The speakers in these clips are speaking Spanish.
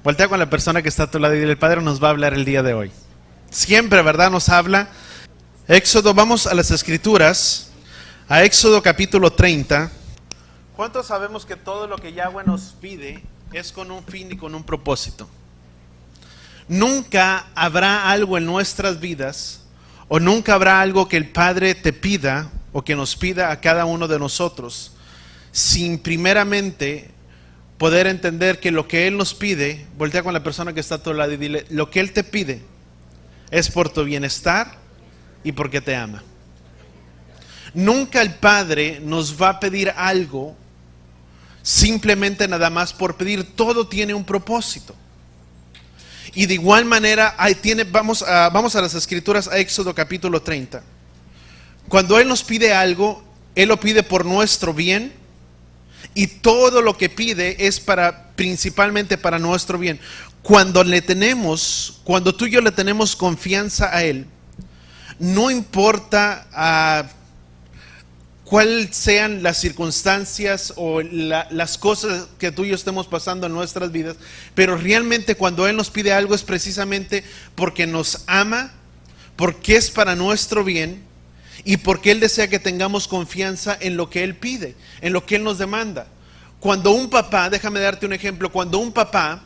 Voltea con la persona que está a tu lado y dile: el Padre nos va a hablar el día de hoy. Siempre, ¿verdad? Nos habla. Éxodo, vamos a las Escrituras, a Éxodo capítulo 30. ¿Cuántos sabemos que todo lo que Yahweh nos pide es con un fin y con un propósito? Nunca habrá algo en nuestras vidas, o nunca habrá algo que el Padre te pida, o que nos pida a cada uno de nosotros, sin primeramente poder entender que lo que Él nos pide. Voltea con la persona que está a tu lado y dile: lo que Él te pide es por tu bienestar y porque te ama. Nunca el Padre nos va a pedir algo simplemente nada más por pedir. Todo tiene un propósito. Y de igual manera vamos a las Escrituras, a Éxodo capítulo 30. Cuando Él nos pide algo, Él lo pide por nuestro bien. Y todo lo que pide es principalmente para nuestro bien. Cuando tú y yo le tenemos confianza a Él, no importa cuáles sean las circunstancias o las cosas que tú y yo estemos pasando en nuestras vidas, pero realmente cuando Él nos pide algo es precisamente porque nos ama, porque es para nuestro bien y porque Él desea que tengamos confianza en lo que Él pide, en lo que Él nos demanda. Cuando un papá, déjame darte un ejemplo, cuando un papá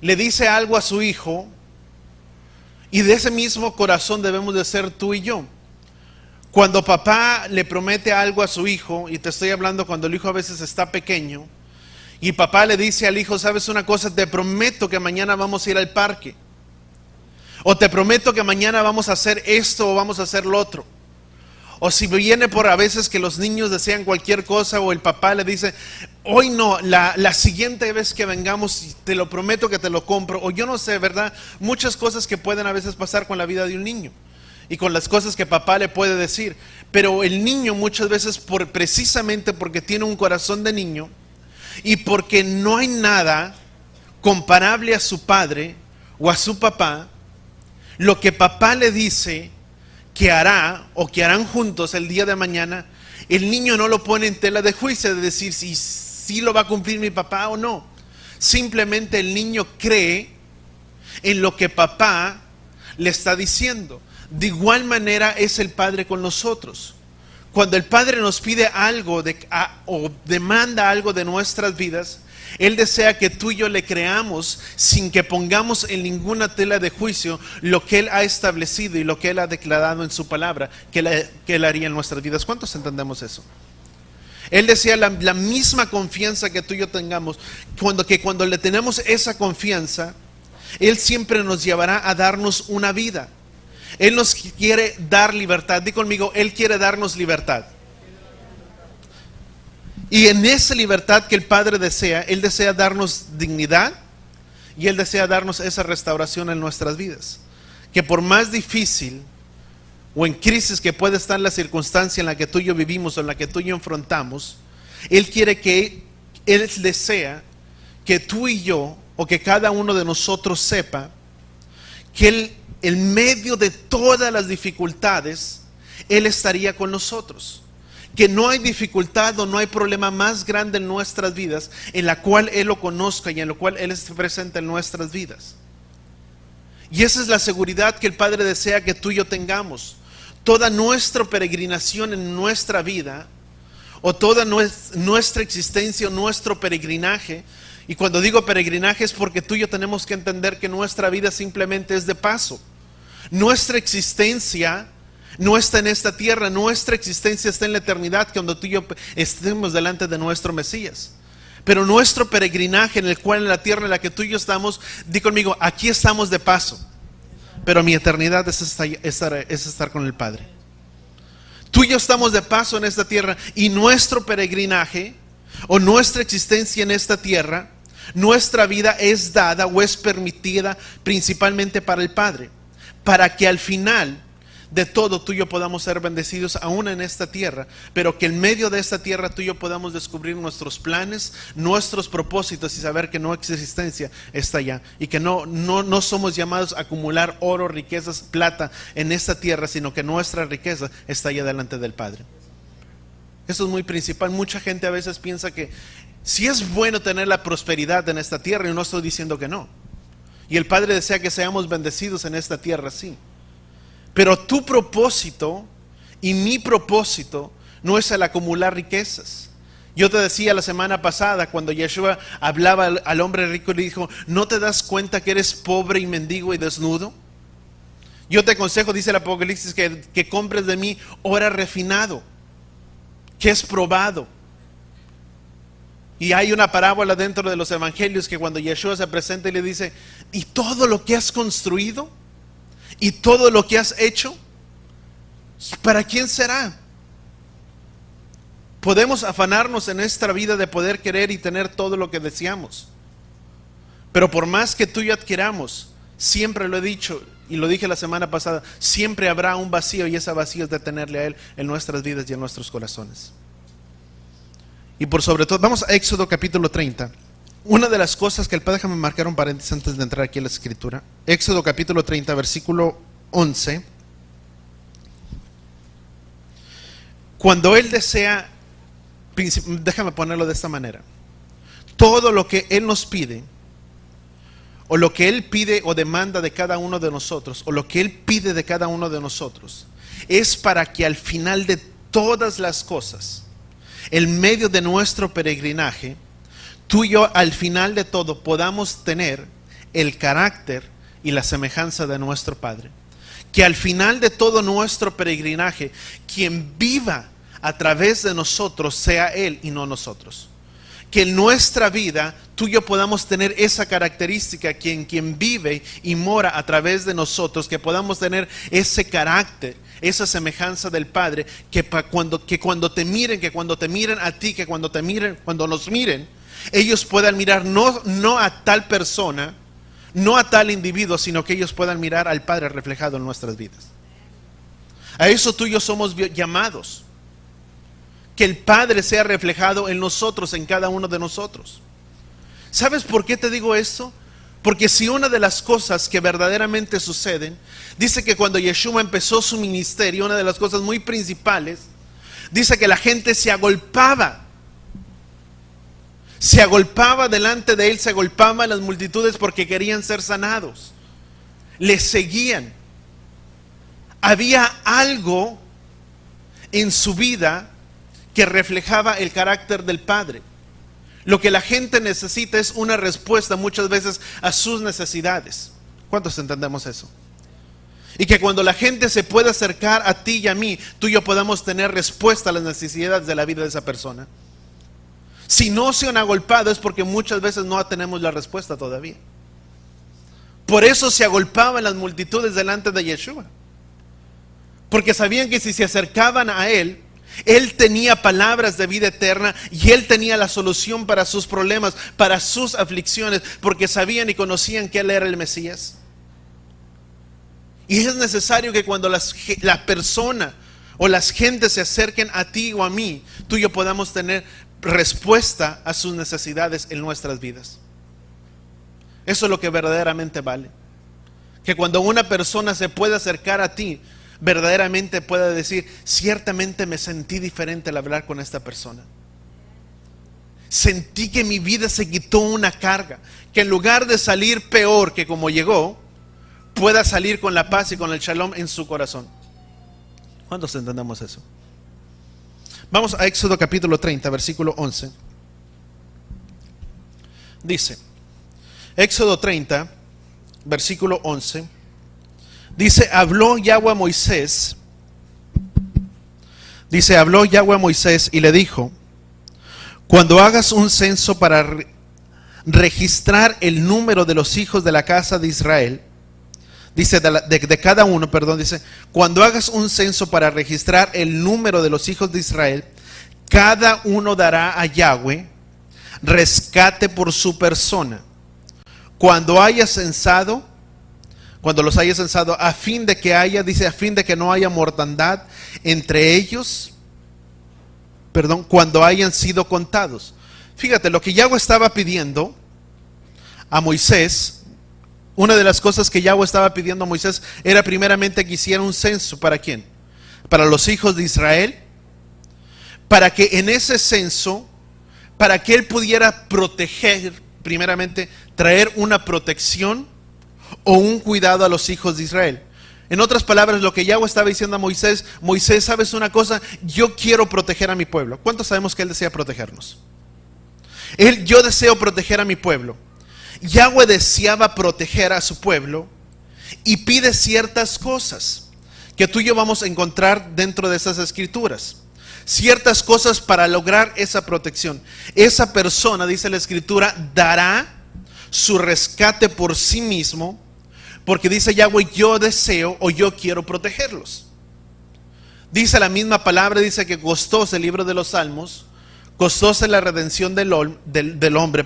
le dice algo a su hijo, y de ese mismo corazón debemos de ser tú y yo. Cuando papá le promete algo a su hijo, y te estoy hablando cuando el hijo a veces está pequeño, y papá le dice al hijo: ¿sabes una cosa? Te prometo que mañana vamos a ir al parque. O te prometo que mañana vamos a hacer esto o vamos a hacer lo otro. O si viene por a veces que los niños desean cualquier cosa, o el papá le dice: hoy no, la siguiente vez que vengamos te lo prometo que te lo compro. O yo no sé, ¿verdad? Muchas cosas que pueden a veces pasar con la vida de un niño y con las cosas que papá le puede decir. Pero el niño muchas veces, precisamente porque tiene un corazón de niño y porque no hay nada comparable a su padre o a su papá, lo que papá le dice que hará o que harán juntos el día de mañana, el niño no lo pone en tela de juicio de decir si lo va a cumplir mi papá o no. Simplemente el niño cree en lo que papá le está diciendo. De igual manera es el Padre con nosotros. Cuando el Padre nos pide algo o demanda algo de nuestras vidas, Él desea que tú y yo le creamos sin que pongamos en ninguna tela de juicio lo que Él ha establecido y lo que Él ha declarado en su palabra que Él haría en nuestras vidas. ¿Cuántos entendemos eso? Él desea la misma confianza que tú y yo tengamos. Cuando le tenemos esa confianza, Él siempre nos llevará a darnos una vida. Él nos quiere dar libertad. Di conmigo: Él quiere darnos libertad. Y en esa libertad que el Padre desea, Él desea darnos dignidad y Él desea darnos esa restauración en nuestras vidas. Que por más difícil o en crisis que pueda estar la circunstancia en la que tú y yo vivimos o en la que tú y yo enfrentamos, Él desea que tú y yo, o que cada uno de nosotros sepa que en medio de todas las dificultades, Él estaría con nosotros. Que no hay dificultad o no hay problema más grande en nuestras vidas en la cual Él lo conozca y en la cual Él esté presente en nuestras vidas. Y esa es la seguridad que el Padre desea que tú y yo tengamos. Toda nuestra peregrinación en nuestra vida, o toda nuestra existencia o nuestro peregrinaje, y cuando digo peregrinaje es porque tú y yo tenemos que entender que nuestra vida simplemente es de paso. Nuestra existencia no está en esta tierra, nuestra existencia está en la eternidad, cuando tú y yo estemos delante de nuestro Mesías. Pero nuestro peregrinaje en la tierra en la que tú y yo estamos, di conmigo: aquí estamos de paso, pero mi eternidad es estar con el Padre. Tú y yo estamos de paso en esta tierra, y nuestro peregrinaje o nuestra existencia en esta tierra, nuestra vida es dada o es permitida principalmente para el Padre, para que al final de todo tú y yo podamos ser bendecidos aún en esta tierra, pero que en medio de esta tierra tú y yo podamos descubrir nuestros planes, nuestros propósitos, y saber que nuestra existencia está allá, y que no somos llamados a acumular oro, riquezas, plata en esta tierra, sino que nuestra riqueza está allá delante del Padre. Eso es muy principal. Mucha gente a veces piensa que Si es bueno tener la prosperidad en esta tierra, y no estoy diciendo que no. Y el Padre desea que seamos bendecidos en esta tierra, sí. Pero tu propósito y mi propósito no es el acumular riquezas. Yo te decía la semana pasada, cuando Yeshua hablaba al hombre rico, le dijo: ¿no te das cuenta que eres pobre y mendigo y desnudo? Yo te aconsejo, dice el Apocalipsis, que compres de mí oro refinado, que es probado. Y hay una parábola dentro de los evangelios que cuando Yeshua se presenta y le dice: ¿y todo lo que has construido? ¿Y todo lo que has hecho? ¿Para quién será? Podemos afanarnos en esta vida de poder querer y tener todo lo que deseamos. Pero por más que tú y yo adquiramos, siempre lo he dicho y lo dije la semana pasada, siempre habrá un vacío, y ese vacío es de tenerle a Él en nuestras vidas y en nuestros corazones. Y por sobre todo, vamos a Éxodo capítulo 30. Una de las cosas que el Padre, déjame marcar un paréntesis antes de entrar aquí a la escritura. Éxodo capítulo 30, versículo 11. Cuando Él desea, déjame ponerlo de esta manera: todo lo que Él nos pide, o lo que Él pide o demanda de cada uno de nosotros, o lo que Él pide de cada uno de nosotros, es para que al final de todas las cosas, en medio de nuestro peregrinaje, tú y yo al final de todo podamos tener el carácter y la semejanza de nuestro Padre. Que al final de todo nuestro peregrinaje, quien viva a través de nosotros sea Él y no nosotros. Que en nuestra vida tú y yo podamos tener esa característica, que quien vive y mora a través de nosotros, que podamos tener ese carácter, esa semejanza del Padre, que cuando te miren a ti, que cuando nos miren, ellos puedan mirar no a tal persona, no a tal individuo, sino que ellos puedan mirar al Padre reflejado en nuestras vidas. A eso tú y yo somos llamados. Que el Padre sea reflejado en nosotros, en cada uno de nosotros. ¿Sabes por qué te digo esto? Porque si una de las cosas que verdaderamente suceden, dice que cuando Yeshua empezó su ministerio, una de las cosas muy principales, dice que la gente se agolpaba delante de Él, se agolpaban las multitudes porque querían ser sanados. Le seguían. Había algo en su vida que reflejaba el carácter del Padre. Lo que la gente necesita es una respuesta muchas veces a sus necesidades. ¿Cuántos entendemos eso? Y que cuando la gente se pueda acercar a ti y a mí, tú y yo podamos tener respuesta a las necesidades de la vida de esa persona. Si no se han agolpado es porque muchas veces no tenemos la respuesta todavía. Por eso se agolpaban las multitudes delante de Yeshua. Porque sabían que si se acercaban a Él, Él tenía palabras de vida eterna y Él tenía la solución para sus problemas, para sus aflicciones, porque sabían y conocían que Él era el Mesías. Y es necesario que cuando la persona o las gentes se acerquen a ti o a mí, tú y yo podamos tener respuesta a sus necesidades en nuestras vidas. Eso es lo que verdaderamente vale. Que cuando una persona se pueda acercar a ti, verdaderamente pueda decir: ciertamente me sentí diferente al hablar con esta persona. Sentí que mi vida se quitó una carga, que en lugar de salir peor que como llegó, pueda salir con la paz y con el shalom en su corazón. ¿Cuántos entendemos eso? Vamos a Éxodo capítulo 30, versículo 11. Dice, Éxodo 30, versículo 11. Dice, habló Yahweh a Moisés y le dijo: cuando hagas un censo para registrar el número de los hijos de la casa de Israel, dice de cada uno, perdón, dice, cuando hagas un censo para registrar el número de los hijos de Israel, cada uno dará a Yahweh rescate por su persona. Cuando los hayas censado, a fin de que no haya mortandad entre ellos, cuando hayan sido contados. Fíjate, lo que Yahweh estaba pidiendo a Moisés, una de las cosas que Yahweh estaba pidiendo a Moisés era primeramente que hiciera un censo. ¿Para quién? Para los hijos de Israel, para que en ese censo para que Él pudiera proteger, primeramente, traer una protección o un cuidado a los hijos de Israel. En otras palabras, lo que Yahweh estaba diciendo a Moisés: Moisés, ¿sabes una cosa? Yo quiero proteger a mi pueblo. ¿Cuántos sabemos que Él desea protegernos? Yo deseo proteger a mi pueblo. Yahweh deseaba proteger a su pueblo y pide ciertas cosas que tú y yo vamos a encontrar dentro de esas escrituras. Ciertas cosas para lograr esa protección. Esa persona, dice la escritura, dará su rescate por sí mismo, porque dice Yahweh: yo deseo o yo quiero protegerlos. Dice la misma palabra, dice que costóse el libro de los Salmos, costóse la redención del hombre,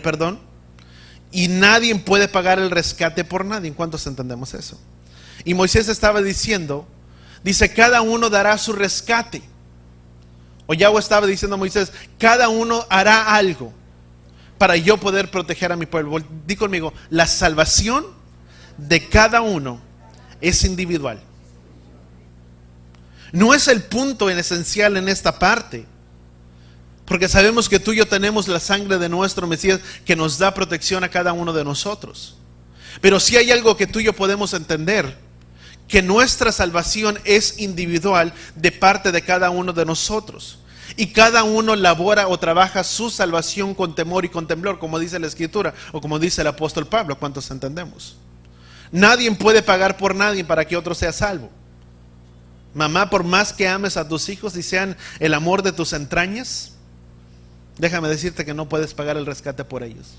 y nadie puede pagar el rescate por nadie. ¿Cuántos entendemos eso? Y Moisés estaba diciendo, dice, cada uno dará su rescate. O Yahweh estaba diciendo a Moisés: cada uno hará algo para yo poder proteger a mi pueblo. Di conmigo: la salvación de cada uno es individual. No es el punto en esencial en esta parte, porque sabemos que tú y yo tenemos la sangre de nuestro Mesías que nos da protección a cada uno de nosotros. Pero si hay algo que tú y yo podemos entender, que nuestra salvación es individual de parte de cada uno de nosotros. Y cada uno labora o trabaja su salvación con temor y con temblor, como dice la Escritura, o como dice el apóstol Pablo. ¿Cuántos entendemos? Nadie puede pagar por nadie para que otro sea salvo. Mamá, por más que ames a tus hijos y sean el amor de tus entrañas, déjame decirte que no puedes pagar el rescate por ellos.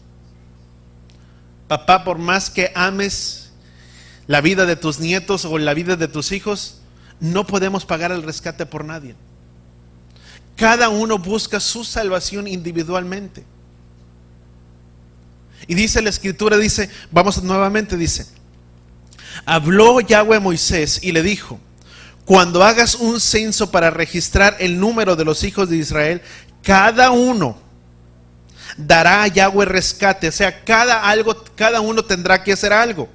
Papá, por más que ames la vida de tus nietos o la vida de tus hijos, no podemos pagar el rescate por nadie. Cada uno busca su salvación individualmente. Y dice la Escritura, dice, vamos nuevamente, dice: habló Yahweh a Moisés y le dijo: cuando hagas un censo para registrar el número de los hijos de Israel, cada uno dará a Yahweh rescate. O sea, cada uno tendrá que hacer algo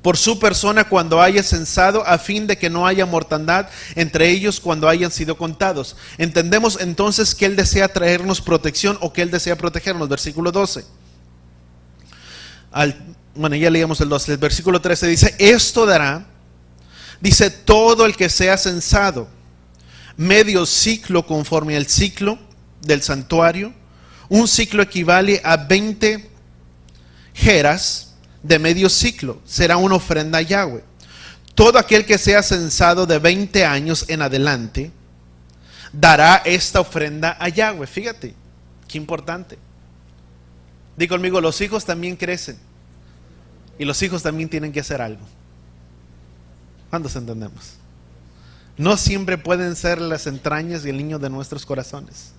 por su persona cuando haya censado, a fin de que no haya mortandad entre ellos cuando hayan sido contados. Entendemos entonces que Él desea traernos protección, o que Él desea protegernos. Versículo 12. Bueno, ya leíamos el 12. El versículo 13 dice: esto dará, dice, todo el que sea censado, medio ciclo conforme al ciclo del santuario. Un ciclo equivale a 20 geras de medio ciclo, será una ofrenda a Yahweh. Todo aquel que sea censado de 20 años en adelante dará esta ofrenda a Yahweh. Fíjate, qué importante. Di conmigo: los hijos también crecen y los hijos también tienen que hacer algo. ¿Cuántos entendemos? No siempre pueden ser las entrañas y el niño de nuestros corazones.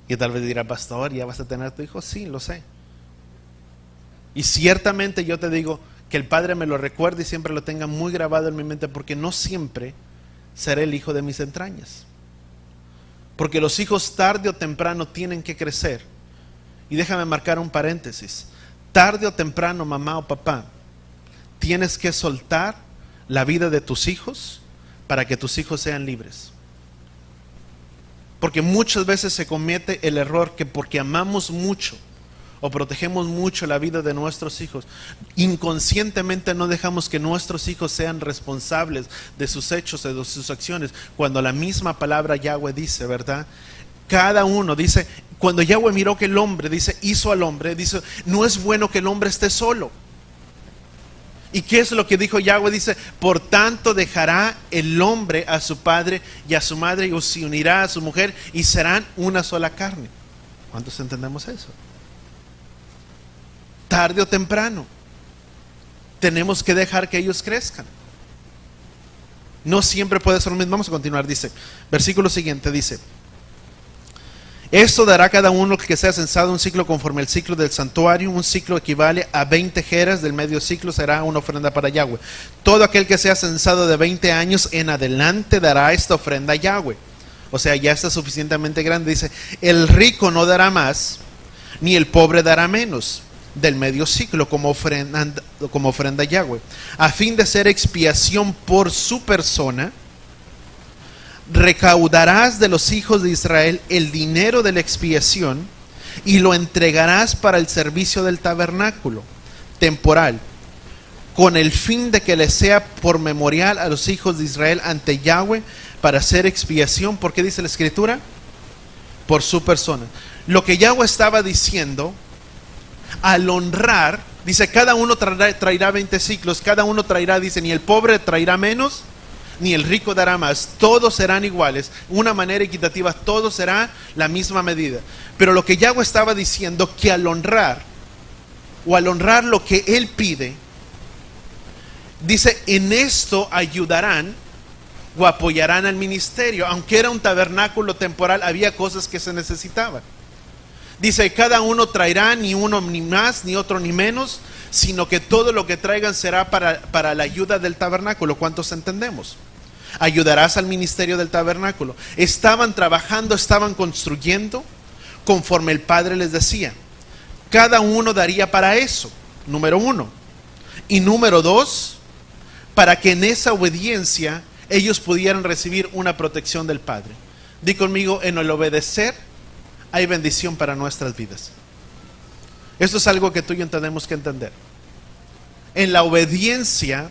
Y tal vez dirá: pastor, ¿ya vas a tener tu hijo? Sí, lo sé. Y ciertamente yo te digo que el Padre me lo recuerde y siempre lo tenga muy grabado en mi mente, porque no siempre seré el hijo de mis entrañas. Porque los hijos tarde o temprano tienen que crecer. Y déjame marcar un paréntesis: tarde o temprano, mamá o papá, tienes que soltar la vida de tus hijos para que tus hijos sean libres. Porque muchas veces se comete el error que porque amamos mucho o protegemos mucho la vida de nuestros hijos, inconscientemente no dejamos que nuestros hijos sean responsables de sus hechos, de sus acciones, cuando la misma palabra Yahweh dice, ¿verdad? Cada uno dice, cuando Yahweh miró que el hombre, dice, hizo al hombre, dice, no es bueno que el hombre esté solo. ¿Y qué es lo que dijo Yahweh? Dice: por tanto dejará el hombre a su padre y a su madre, y se unirá a su mujer, y serán una sola carne. ¿Cuántos entendemos eso? Tarde o temprano tenemos que dejar que ellos crezcan. No siempre puede ser lo mismo. Vamos a continuar. Dice, versículo siguiente, dice: esto dará cada uno que sea censado un ciclo conforme al ciclo del santuario. Un ciclo equivale a 20 geras del medio ciclo, será una ofrenda para Yahweh. Todo aquel que sea censado de 20 años en adelante dará esta ofrenda a Yahweh. O sea, ya está suficientemente grande. Dice: el rico no dará más, ni el pobre dará menos del medio ciclo como ofrenda a Yahweh, a fin de ser expiación por su persona, recaudarás de los hijos de Israel el dinero de la expiación y lo entregarás para el servicio del tabernáculo temporal, con el fin de que les sea por memorial a los hijos de Israel ante Yahweh para hacer expiación. ¿Por qué dice la Escritura? Por su persona. Lo que Yahweh estaba diciendo, al honrar, dice, cada uno traerá 20 ciclos, cada uno traerá, dice, ni el pobre traerá menos, ni el rico dará más, todos serán iguales, una manera equitativa, todo será la misma medida. Pero lo que Yahweh estaba diciendo, que al honrar, o al honrar lo que Él pide, dice, en esto ayudarán o apoyarán al ministerio. Aunque era un tabernáculo temporal, había cosas que se necesitaban. Dice, cada uno traerá, ni uno ni más, ni otro ni menos, sino que todo lo que traigan será para la ayuda del tabernáculo. ¿Cuántos entendemos? Ayudarás al ministerio del tabernáculo. Estaban trabajando, estaban construyendo conforme el Padre les decía. Cada uno daría para eso, número uno. Y número dos, para que en esa obediencia ellos pudieran recibir una protección del Padre. Di conmigo, en el obedecer hay bendición para nuestras vidas. Esto es algo que tú y yo tenemos que entender. En la obediencia,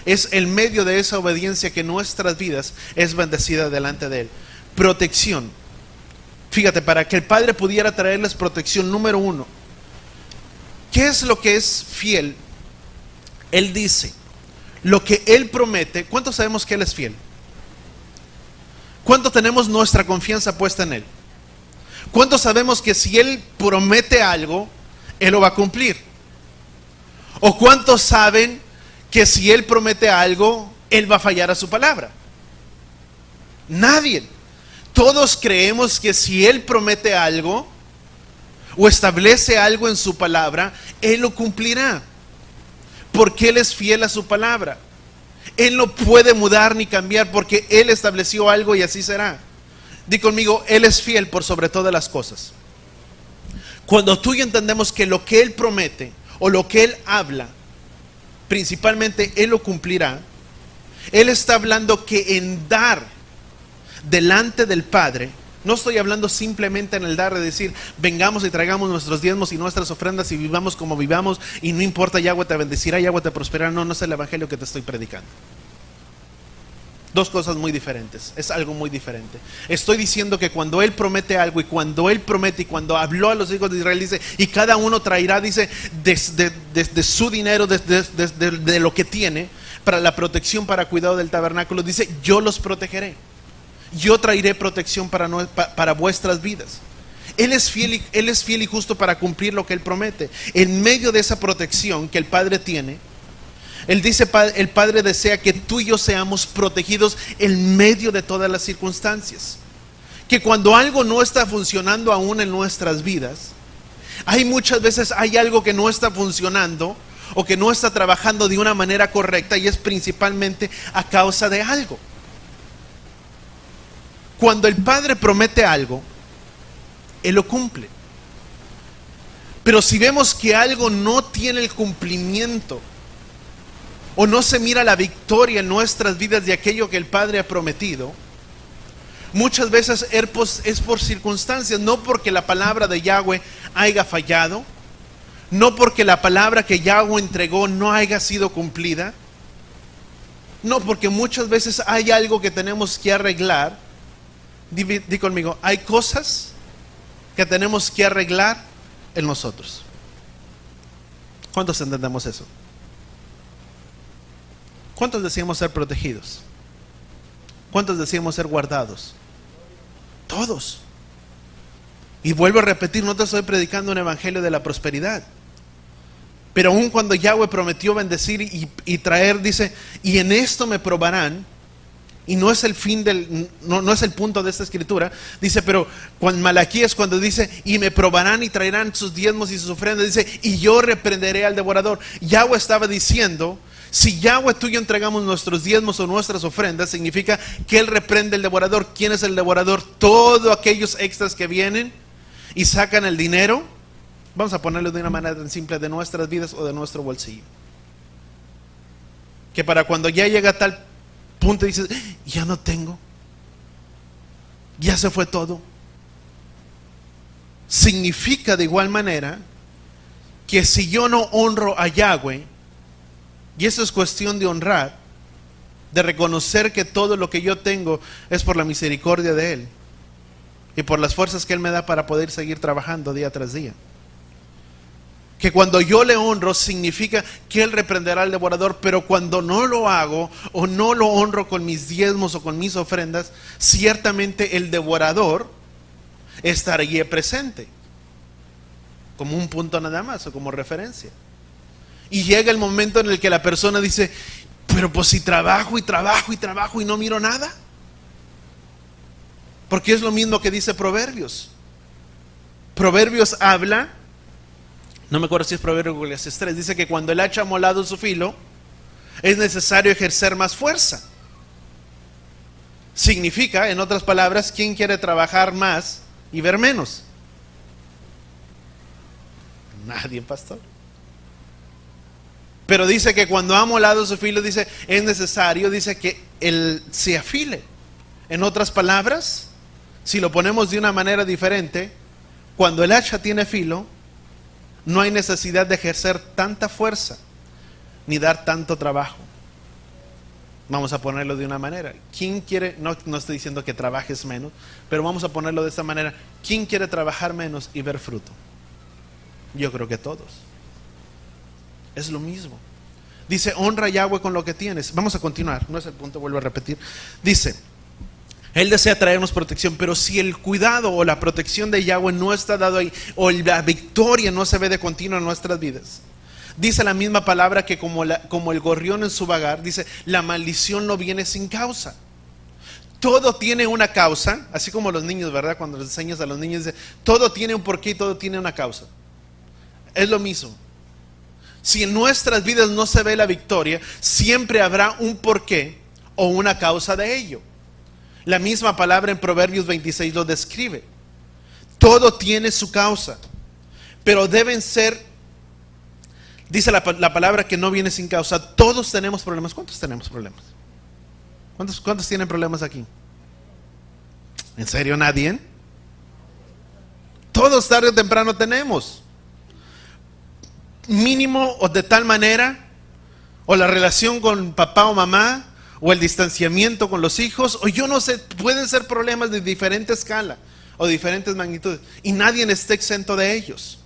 es el medio de esa obediencia que nuestras vidas es bendecida delante de Él. Protección. Fíjate, para que el Padre pudiera traerles protección, número uno, ¿qué es lo que es fiel? Él dice, lo que Él promete. ¿Cuántos sabemos que Él es fiel? ¿Cuánto tenemos nuestra confianza puesta en Él? ¿Cuántos sabemos que si Él promete algo, Él lo va a cumplir? ¿O cuántos saben que si Él promete algo, Él va a fallar a su palabra? Nadie. Todos creemos que si Él promete algo o establece algo en su palabra, Él lo cumplirá, porque Él es fiel a su palabra. Él no puede mudar ni cambiar, porque Él estableció algo y así será. Di conmigo, Él es fiel por sobre todas las cosas. Cuando tú y yo entendemos que lo que Él promete o lo que Él habla, principalmente Él lo cumplirá. Él está hablando que en dar delante del Padre, no estoy hablando simplemente en el dar de decir, vengamos y traigamos nuestros diezmos y nuestras ofrendas y vivamos como vivamos y no importa, Yahweh te bendecirá, Yahweh te prosperará. No, no es el evangelio que te estoy predicando. Dos cosas muy diferentes, es algo muy diferente. Estoy diciendo que cuando Él promete algo, y cuando Él promete, y cuando habló a los hijos de Israel, dice, y cada uno traerá, dice, desde su dinero, de lo que tiene, para la protección, para cuidado del tabernáculo, dice, yo los protegeré. Yo traeré protección para vuestras vidas. Él es fiel y justo para cumplir lo que Él promete. En medio de esa protección que el Padre tiene, Él dice, el Padre desea que tú y yo seamos protegidos en medio de todas las circunstancias. Que cuando algo no está funcionando aún en nuestras vidas, muchas veces hay algo que no está funcionando o que no está trabajando de una manera correcta, y es principalmente a causa de algo. Cuando el Padre promete algo, Él lo cumple. Pero si vemos que algo no tiene el cumplimiento, o no se mira la victoria en nuestras vidas de aquello que el Padre ha prometido, muchas veces es por circunstancias, no porque la palabra de Yahweh haya fallado, no porque la palabra que Yahweh entregó no haya sido cumplida, no, porque muchas veces hay algo que tenemos que arreglar. Di conmigo, hay cosas que tenemos que arreglar en nosotros. ¿Cuántos entendemos eso? ¿Cuántos deseamos ser protegidos? ¿Cuántos deseamos ser guardados? Todos. Y vuelvo a repetir, no te estoy predicando un evangelio de la prosperidad. Pero aun cuando Yahweh prometió bendecir y traer, dice, y en esto me probarán, y no es el fin no es el punto de esta escritura, dice, pero cuando Malaquías, cuando dice, y me probarán y traerán sus diezmos y sus ofrendas, dice, y yo reprenderé al devorador. Yahweh estaba diciendo, si Yahweh tú y yo entregamos nuestros diezmos o nuestras ofrendas, significa que Él reprende al devorador. ¿Quién es el devorador? Todos aquellos extras que vienen y sacan el dinero, vamos a ponerlo de una manera tan simple, de nuestras vidas o de nuestro bolsillo. Que para cuando ya llega a tal punto dices, ya no tengo, ya se fue todo. Significa de igual manera que si yo no honro a Yahweh, y eso es cuestión de honrar, de reconocer que todo lo que yo tengo es por la misericordia de Él y por las fuerzas que Él me da para poder seguir trabajando día tras día. Que cuando yo le honro significa que Él reprenderá al devorador, pero cuando no lo hago o no lo honro con mis diezmos o con mis ofrendas, ciertamente el devorador estará allí presente, como un punto nada más o como referencia. Y llega el momento en el que la persona dice, pero pues si trabajo y trabajo y trabajo y no miro nada. Porque es lo mismo que dice Proverbios. Proverbios habla, no me acuerdo si es Proverbios o Eclesiastés 3, dice que cuando el hacha ha molado su filo, es necesario ejercer más fuerza. Significa, en otras palabras, ¿quién quiere trabajar más y ver menos? Nadie, pastor. Pero dice que cuando ha molado su filo, dice, es necesario, dice que él se afile. En otras palabras, si lo ponemos de una manera diferente, cuando el hacha tiene filo, no hay necesidad de ejercer tanta fuerza, ni dar tanto trabajo. Vamos a ponerlo de una manera. ¿Quién quiere, no estoy diciendo que trabajes menos, pero vamos a ponerlo de esta manera. ¿Quién quiere trabajar menos y ver fruto? Yo creo que todos. Es lo mismo. Dice, honra a Yahweh con lo que tienes. Vamos a continuar, no es el punto, vuelvo a repetir. Dice, Él desea traernos protección, pero si el cuidado o la protección de Yahweh no está dado ahí, o la victoria no se ve de continuo en nuestras vidas, dice la misma palabra que como el gorrión en su vagar, dice, la maldición no viene sin causa. Todo tiene una causa, así como los niños, ¿verdad? Cuando les enseñas a los niños, dice, todo tiene un porqué y todo tiene una causa. Es lo mismo. Si en nuestras vidas no se ve la victoria, siempre habrá un porqué o una causa de ello. La misma palabra en Proverbios 26 lo describe. Todo tiene su causa, pero deben ser, dice la palabra que no viene sin causa. Todos tenemos problemas. ¿Cuántos tenemos problemas? ¿Cuántos tienen problemas aquí? ¿En serio nadie? Todos tarde o temprano tenemos. Mínimo o de tal manera, o la relación con papá o mamá, o el distanciamiento con los hijos, o yo no sé, pueden ser problemas de diferente escala o diferentes magnitudes, y nadie está exento de ellos.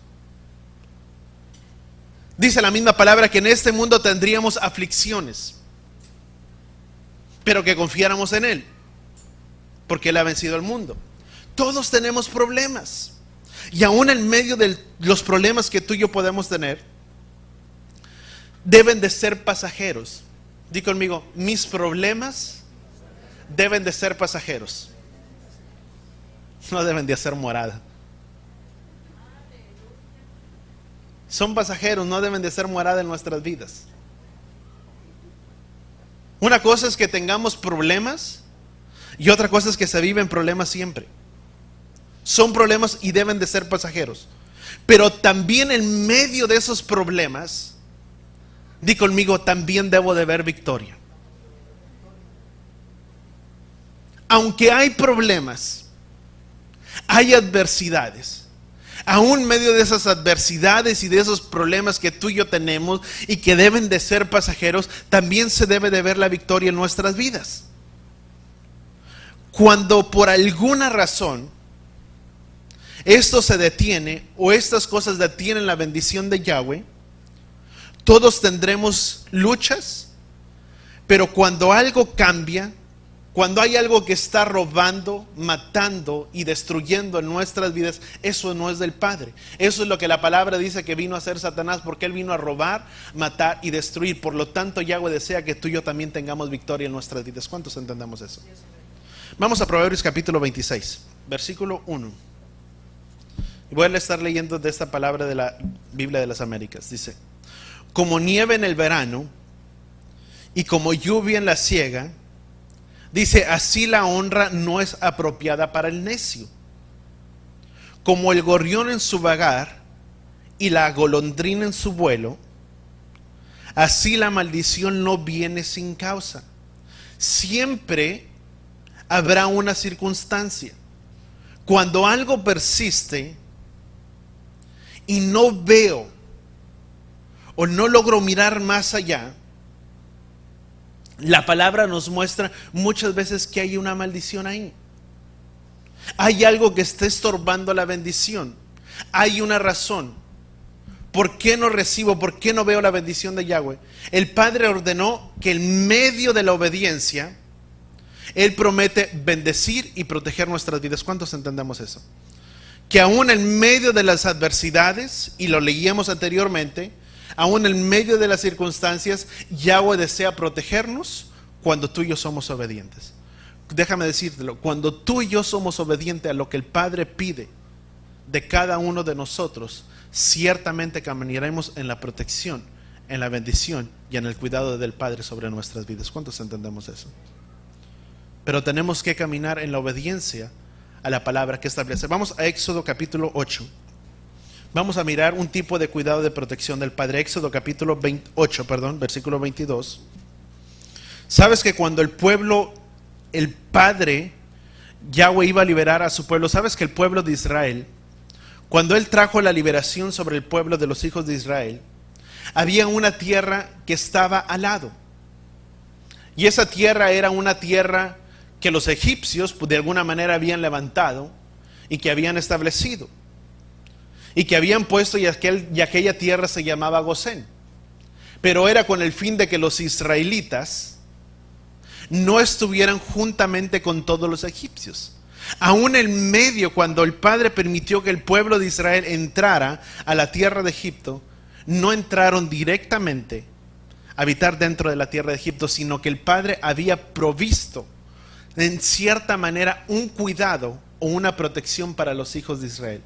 Dice la misma palabra que en este mundo tendríamos aflicciones, pero que confiáramos en Él, porque Él ha vencido al mundo. Todos tenemos problemas, y aún en medio de los problemas que tú y yo podemos tener, deben de ser pasajeros. Di conmigo, mis problemas deben de ser pasajeros. No deben de hacer morada. Son pasajeros, no deben de ser morada en nuestras vidas. Una cosa es que tengamos problemas y otra cosa es que se viven problemas siempre. Son problemas y deben de ser pasajeros. Pero también en medio de esos problemas, di conmigo, también debo de ver victoria. Aunque hay problemas, hay adversidades. Aún en medio de esas adversidades y de esos problemas que tú y yo tenemos y que deben de ser pasajeros, también se debe de ver la victoria en nuestras vidas. Cuando por alguna razón esto se detiene o estas cosas detienen la bendición de Yahweh, todos tendremos luchas, pero cuando algo cambia, cuando hay algo que está robando, matando y destruyendo en nuestras vidas, eso no es del Padre. Eso es lo que la palabra dice que vino a hacer Satanás, porque él vino a robar, matar y destruir. Por lo tanto, Yahweh desea que tú y yo también tengamos victoria en nuestras vidas. ¿Cuántos entendemos eso? Vamos a Proverbios capítulo 26, versículo 1. Y voy a estar leyendo de esta palabra de la Biblia de las Américas. Dice, como nieve en el verano y como lluvia en la siega, dice, así la honra no es apropiada para el necio. Como el gorrión en su vagar y la golondrina en su vuelo, así la maldición no viene sin causa. Siempre habrá una circunstancia. Cuando algo persiste y no veo o no logro mirar más allá, la palabra nos muestra muchas veces que hay una maldición ahí. Hay algo que está estorbando la bendición. Hay una razón. ¿Por qué no recibo? ¿Por qué no veo la bendición de Yahweh? El Padre ordenó que en medio de la obediencia, Él promete bendecir y proteger nuestras vidas. ¿Cuántos entendemos eso? Que aún en medio de las adversidades, y lo leíamos anteriormente, aún en medio de las circunstancias, Yahweh desea protegernos cuando tú y yo somos obedientes. Déjame decírtelo, cuando tú y yo somos obedientes a lo que el Padre pide de cada uno de nosotros, ciertamente caminaremos en la protección, en la bendición y en el cuidado del Padre sobre nuestras vidas. ¿Cuántos entendemos eso? Pero tenemos que caminar en la obediencia a la palabra que establece. Vamos a Éxodo capítulo 8. Vamos a mirar un tipo de cuidado de protección del Padre. Éxodo capítulo 8, versículo 22. Sabes que cuando el Padre, Yahweh, iba a liberar a su pueblo, sabes que el pueblo de Israel, cuando Él trajo la liberación sobre el pueblo de los hijos de Israel, había una tierra que estaba al lado. Y esa tierra era una tierra que los egipcios de alguna manera habían levantado y que habían establecido. Y que habían puesto, y aquella tierra se llamaba Gosén. Pero era con el fin de que los israelitas no estuvieran juntamente con todos los egipcios. Aún en medio, cuando el Padre permitió que el pueblo de Israel entrara a la tierra de Egipto, no entraron directamente a habitar dentro de la tierra de Egipto, sino que el Padre había provisto en cierta manera un cuidado o una protección para los hijos de Israel.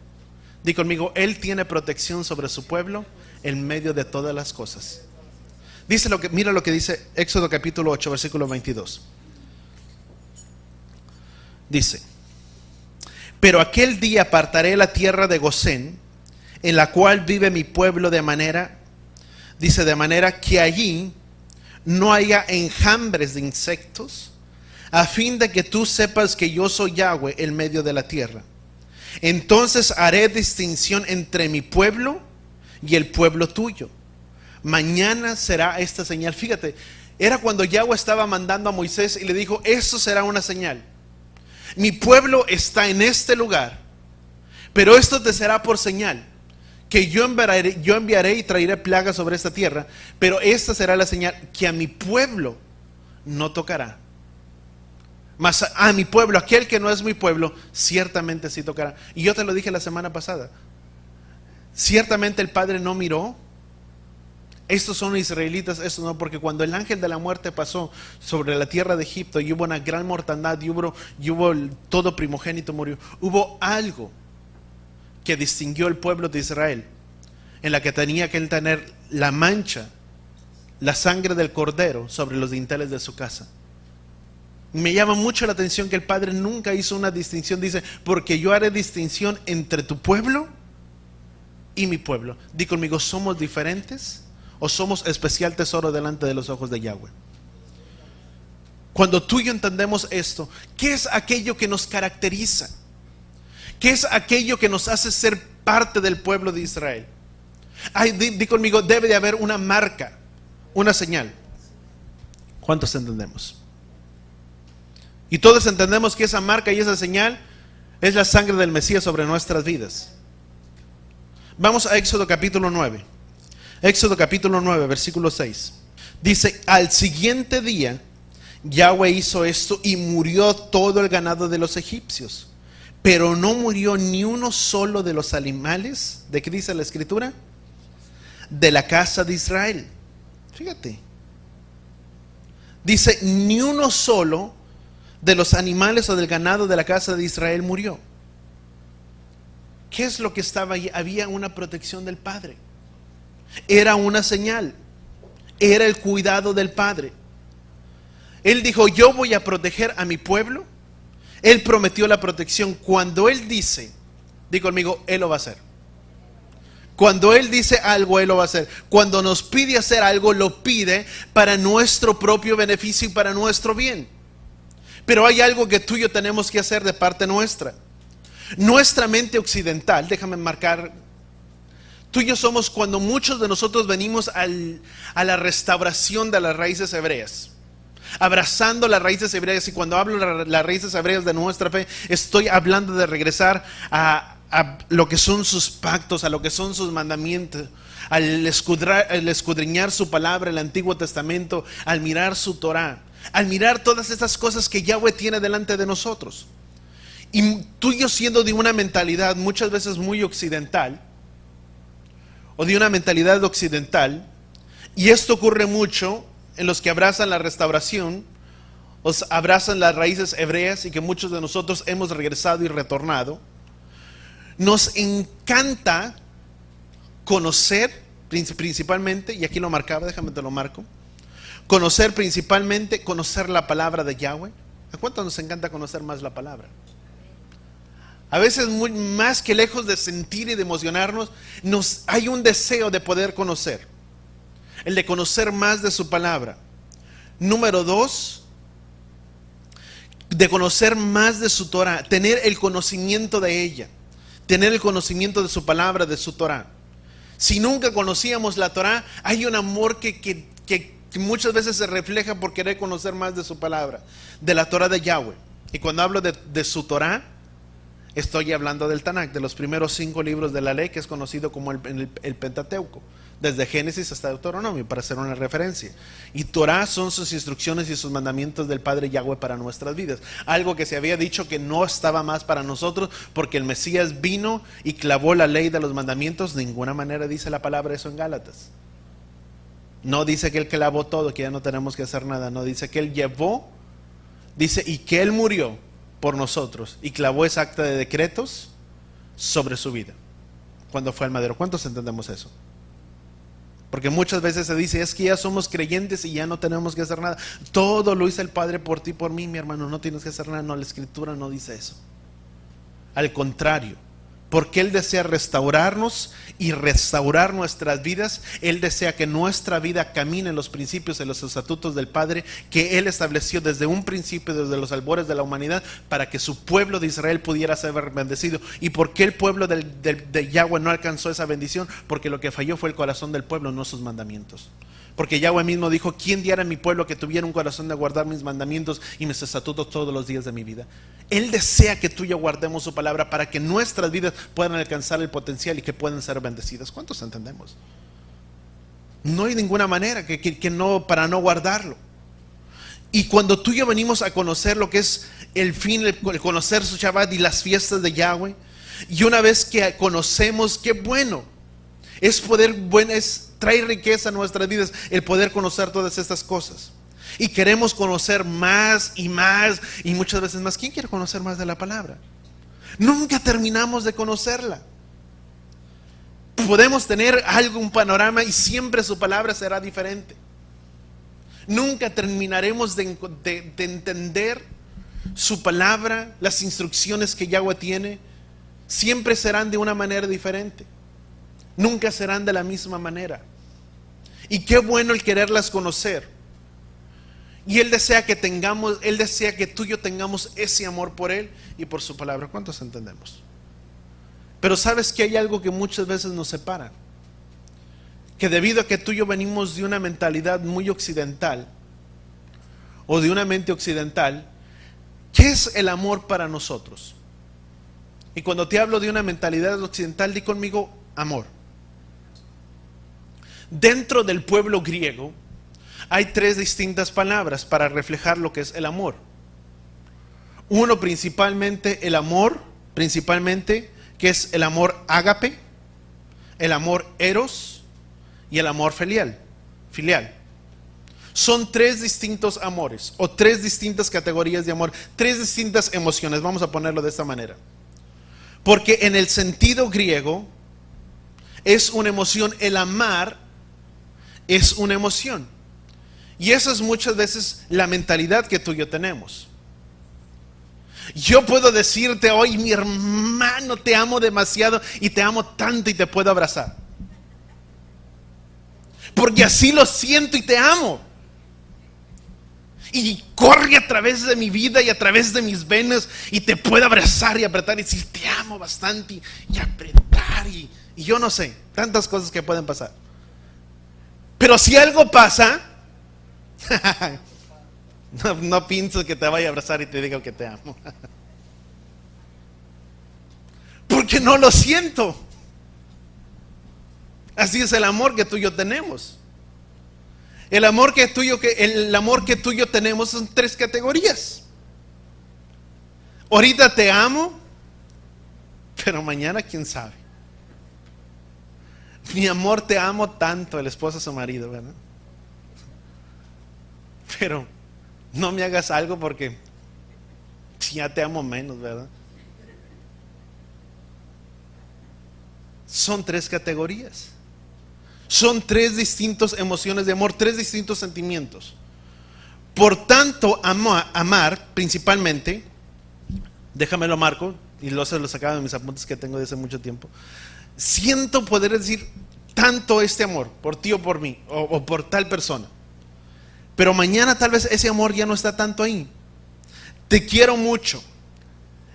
Di conmigo, Él tiene protección sobre su pueblo en medio de todas las cosas. Mira lo que dice Éxodo capítulo 8, versículo 22. Dice: pero aquel día apartaré la tierra de Gosén, en la cual vive mi pueblo, de manera que allí no haya enjambres de insectos, a fin de que tú sepas que yo soy Yahweh en medio de la tierra. Entonces haré distinción entre mi pueblo y el pueblo tuyo. Mañana será esta señal. Fíjate, era cuando Yahweh estaba mandando a Moisés y le dijo: esto será una señal. Mi pueblo está en este lugar, pero esto te será por señal, que yo enviaré y traeré plagas sobre esta tierra, pero esta será la señal, que a mi pueblo no tocará. Mas a mi pueblo, aquel que no es mi pueblo, ciertamente sí tocará. Y yo te lo dije la semana pasada. Ciertamente el Padre no miró: estos son israelitas, estos no, porque cuando el ángel de la muerte pasó sobre la tierra de Egipto y hubo una gran mortandad y hubo todo primogénito murió, hubo algo que distinguió el pueblo de Israel, en la que tenía que tener la mancha, la sangre del cordero sobre los dinteles de su casa. Me llama mucho la atención que el Padre nunca hizo una distinción. Dice: porque yo haré distinción entre tu pueblo y mi pueblo. Di conmigo, ¿somos diferentes o somos especial tesoro delante de los ojos de Yahweh? Cuando tú y yo entendemos esto, ¿qué es aquello que nos caracteriza? ¿Qué es aquello que nos hace ser parte del pueblo de Israel? Di conmigo, debe de haber una marca, una señal. ¿Cuántos entendemos? Y todos entendemos que esa marca y esa señal es la sangre del Mesías sobre nuestras vidas. Vamos a Éxodo capítulo 9. Éxodo capítulo 9, versículo 6. Dice: al siguiente día Yahweh hizo esto y murió todo el ganado de los egipcios, pero no murió ni uno solo de los animales. ¿De qué dice la escritura? De la casa de Israel. Fíjate. Dice: ni uno solo de los animales o del ganado de la casa de Israel murió. ¿Qué es lo que estaba allí? Había una protección del Padre. Era una señal. Era el cuidado del Padre. Él dijo: yo voy a proteger a mi pueblo. Él prometió la protección. Cuando Él dice, di conmigo, Él lo va a hacer. Cuando Él dice algo, Él lo va a hacer. Cuando nos pide hacer algo, lo pide para nuestro propio beneficio y para nuestro bien. Pero hay algo que tú y yo tenemos que hacer de parte nuestra. Nuestra mente occidental, déjame marcar, tú y yo somos cuando muchos de nosotros venimos a la restauración de las raíces hebreas, abrazando las raíces hebreas. Y cuando hablo de las raíces hebreas de nuestra fe, estoy hablando de regresar a lo que son sus pactos, a lo que son sus mandamientos, al escudriñar su palabra, el Antiguo Testamento, al mirar su Torah, al mirar todas estas cosas que Yahweh tiene delante de nosotros. Y tú y yo, siendo de una mentalidad muchas veces muy occidental, o de una mentalidad occidental, y esto ocurre mucho en los que abrazan la restauración, o abrazan las raíces hebreas, y que muchos de nosotros hemos regresado y retornado. Nos encanta conocer principalmente, y aquí lo marcaba, déjame te lo marco, conocer principalmente, conocer la palabra de Yahweh. ¿A cuánto nos encanta conocer más la palabra? A veces más que lejos de sentir y de emocionarnos, hay un deseo de poder conocer, el de conocer más de su palabra. Número 2, de conocer más de su Torah, tener el conocimiento de ella, tener el conocimiento de su palabra, de su Torah. Si nunca conocíamos la Torah, hay un amor que muchas veces se refleja por querer conocer más de su palabra, de la Torah de Yahweh. Y cuando hablo de su Torah, estoy hablando del Tanakh, de los primeros 5 libros de la ley, que es conocido como el Pentateuco, desde Génesis hasta Deuteronomio, para hacer una referencia. Y Torah son sus instrucciones y sus mandamientos del Padre Yahweh para nuestras vidas. Algo que se había dicho que no estaba más para nosotros, porque el Mesías vino y clavó la ley de los mandamientos. De ninguna manera dice la palabra eso en Gálatas. No dice que Él clavó todo, que ya no tenemos que hacer nada. No, dice que Él llevó, dice, y que Él murió por nosotros y clavó esa acta de decretos sobre su vida cuando fue al madero. ¿Cuántos entendemos eso? Porque muchas veces se dice, es que ya somos creyentes y ya no tenemos que hacer nada. Todo lo hizo el Padre por ti, por mí, mi hermano. No tienes que hacer nada. No, la Escritura no dice eso. Al contrario, porque Él desea restaurarnos y restaurar nuestras vidas. Él desea que nuestra vida camine en los principios, en los estatutos del Padre, que Él estableció desde un principio, desde los albores de la humanidad, para que su pueblo de Israel pudiera ser bendecido. ¿Y por qué el pueblo de Yahweh no alcanzó esa bendición? Porque lo que falló fue el corazón del pueblo, no sus mandamientos. Porque Yahweh mismo dijo, ¿quién diera a mi pueblo que tuviera un corazón de guardar mis mandamientos y mis estatutos todos los días de mi vida? Él desea que tú y yo guardemos su palabra para que nuestras vidas puedan alcanzar el potencial y que puedan ser bendecidas. ¿Cuántos entendemos? No hay ninguna manera que no, para no guardarlo. Y cuando tú y yo venimos a conocer lo que es el fin, el conocer su Shabbat y las fiestas de Yahweh, y una vez que conocemos, qué bueno, trae riqueza a nuestras vidas el poder conocer todas estas cosas. Y queremos conocer más y más, y muchas veces más. ¿Quién quiere conocer más de la palabra? Nunca terminamos de conocerla. Podemos tener un panorama y siempre su palabra será diferente. Nunca terminaremos de entender su palabra, las instrucciones que Yahweh tiene. Siempre serán de una manera diferente. Nunca serán de la misma manera. Y qué bueno el quererlas conocer. Y Él desea que tú y yo tengamos ese amor por Él y por su palabra. ¿Cuántos entendemos? Pero sabes que hay algo que muchas veces nos separa. Que debido a que tú y yo venimos de una mentalidad muy occidental, o de una mente occidental, ¿qué es el amor para nosotros? Y cuando te hablo de una mentalidad occidental, di conmigo amor. Dentro del pueblo griego hay 3 distintas palabras para reflejar lo que es el amor. Uno, principalmente el amor, que es el amor ágape, el amor eros y el amor filial. Son 3 distintos amores, o 3 distintas categorías de amor, 3 distintas emociones, vamos a ponerlo de esta manera. Porque en el sentido griego es una emoción, el amar es una emoción. Y esa es muchas veces la mentalidad que tú y yo tenemos. Yo puedo decirte hoy, mi hermano, te amo demasiado y te amo tanto y te puedo abrazar. Porque así lo siento y te amo. y corre a través de mi vida y a través de mis venas y te puede abrazar y apretar y decir te amo bastante y apretar y yo no sé, tantas cosas que pueden pasar. Pero si algo pasa, no pienso que te vaya a abrazar y te diga que te amo. Porque no lo siento. Así es el amor que tú y yo tenemos. El amor que tú y yo tenemos son 3 categorías. Ahorita te amo, pero mañana quién sabe. Mi amor, te amo tanto, el esposo a su marido, ¿verdad? Pero no me hagas algo porque ya te amo menos, ¿verdad? Son 3 categorías. Son 3 distintas emociones de amor, 3 distintos sentimientos. Por tanto, amar principalmente, déjamelo marco, y se lo sacaba de mis apuntes que tengo de hace mucho tiempo. Siento poder decir tanto este amor por ti o por mí, o por tal persona. Pero mañana tal vez ese amor ya no está tanto ahí. Te quiero mucho.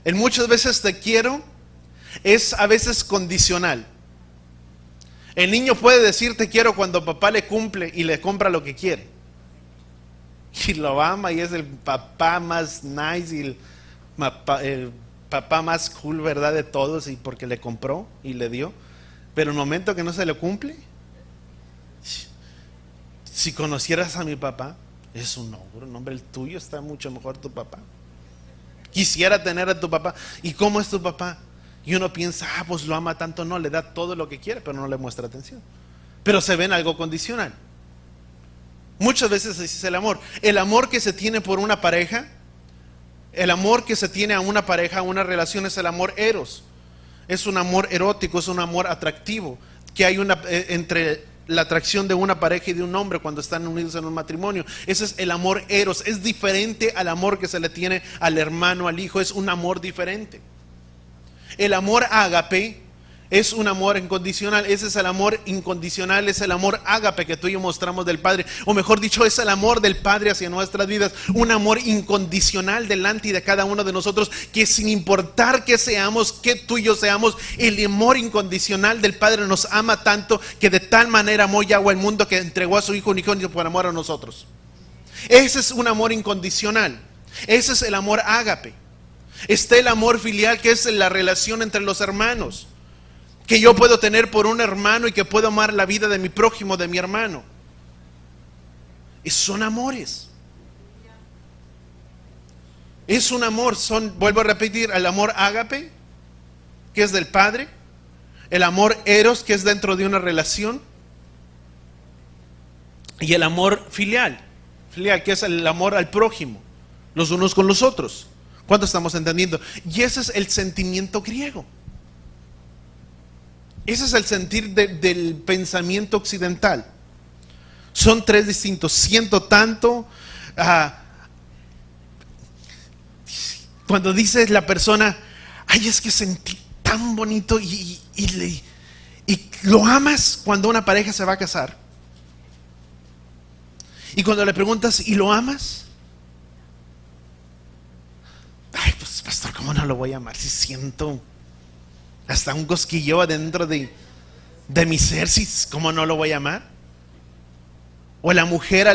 En muchas veces te quiero es a veces condicional. El niño puede decir te quiero cuando papá le cumple y le compra lo que quiere. Y lo ama y es el papá más nice y el papá más cool, ¿verdad? De todos, y porque le compró y le dio. Pero en el momento que no se le cumple, si conocieras a mi papá, es un hombre, el tuyo está mucho mejor tu papá. Quisiera tener a tu papá. ¿Y cómo es tu papá? Y uno piensa, pues lo ama tanto. No, le da todo lo que quiere, pero no le muestra atención. Pero se ve en algo condicional. Muchas veces ese es el amor. El amor que se tiene por una pareja, el amor que se tiene a una pareja, a una relación, es el amor eros. Es un amor erótico, es un amor atractivo, que hay entre la atracción de una pareja y de un hombre cuando están unidos en un matrimonio. Ese es el amor eros. Es diferente al amor que se le tiene al hermano, al hijo. Es un amor diferente. El amor ágape es un amor incondicional. Ese es el amor incondicional, es el amor ágape que tú y yo mostramos del Padre. O mejor dicho, es el amor del Padre hacia nuestras vidas. Un amor incondicional delante de cada uno de nosotros, que sin importar que seamos, que tú y yo seamos, el amor incondicional del Padre nos ama tanto, que de tal manera amó Yahweh al mundo que entregó a su Hijo unigénito por amor a nosotros. Ese es un amor incondicional. Ese es el amor ágape. Está el amor filial, que es la relación entre los hermanos, que yo puedo tener por un hermano y que puedo amar la vida de mi prójimo, de mi hermano. Y son amores. Es un amor, vuelvo a repetir, el amor ágape, que es del Padre, el amor eros, que es dentro de una relación, y el amor filial, que es el amor al prójimo, los unos con los otros. ¿Cuánto estamos entendiendo? Y ese es el sentimiento griego. Ese es el sentir del pensamiento occidental. Son 3 distintos. Siento tanto. Cuando dice la persona, ay, es que sentí tan bonito y lo amas cuando una pareja se va a casar. Y cuando le preguntas, ¿y lo amas? Ay, pues pastor, ¿cómo no lo voy a amar si siento hasta un cosquilleo adentro de mi ser? ¿Cómo no lo voy a amar? O la mujer,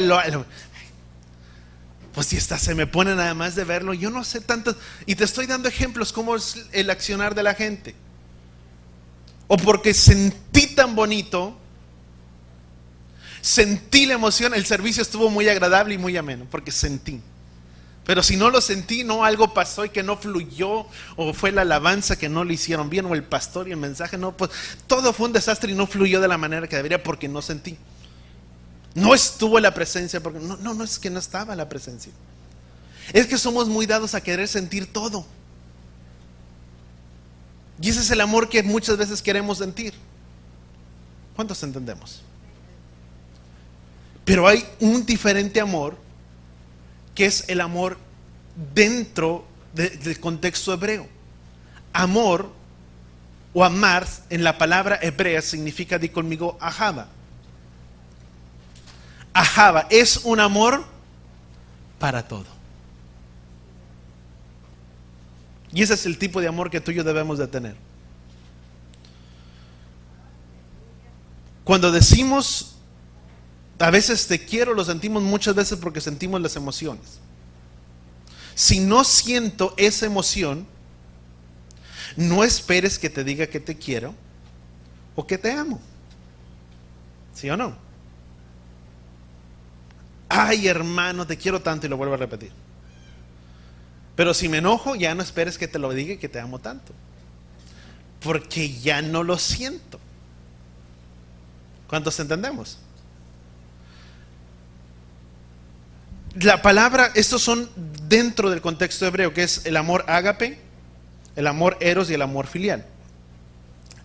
pues si hasta se me pone nada más de verlo. Yo no sé tanto, y te estoy dando ejemplos cómo es el accionar de la gente. O porque sentí tan bonito, sentí la emoción, el servicio estuvo muy agradable y muy ameno, porque sentí. Pero si no lo sentí, no, algo pasó y que no fluyó, o fue la alabanza que no le hicieron bien, o el pastor y el mensaje, no, pues todo fue un desastre y no fluyó de la manera que debería, porque no sentí. No estuvo la presencia, porque no es que no estaba la presencia. Es que somos muy dados a querer sentir todo. Y ese es el amor que muchas veces queremos sentir. ¿Cuántos entendemos? Pero hay un diferente amor, que es el amor dentro del contexto hebreo. Amor o amar en la palabra hebrea significa, di conmigo, ahava. Ahava es un amor para todo. Y ese es el tipo de amor que tú y yo debemos de tener. Cuando decimos, a veces te quiero, lo sentimos muchas veces porque sentimos las emociones. Si no siento esa emoción, no esperes que te diga que te quiero o que te amo. ¿Sí o no? Ay, hermano, te quiero tanto, y lo vuelvo a repetir. Pero si me enojo, ya no esperes que te lo diga y que te amo tanto, porque ya no lo siento. ¿Cuántos entendemos? La palabra, estos son dentro del contexto hebreo, que es el amor ágape, el amor eros y el amor filial.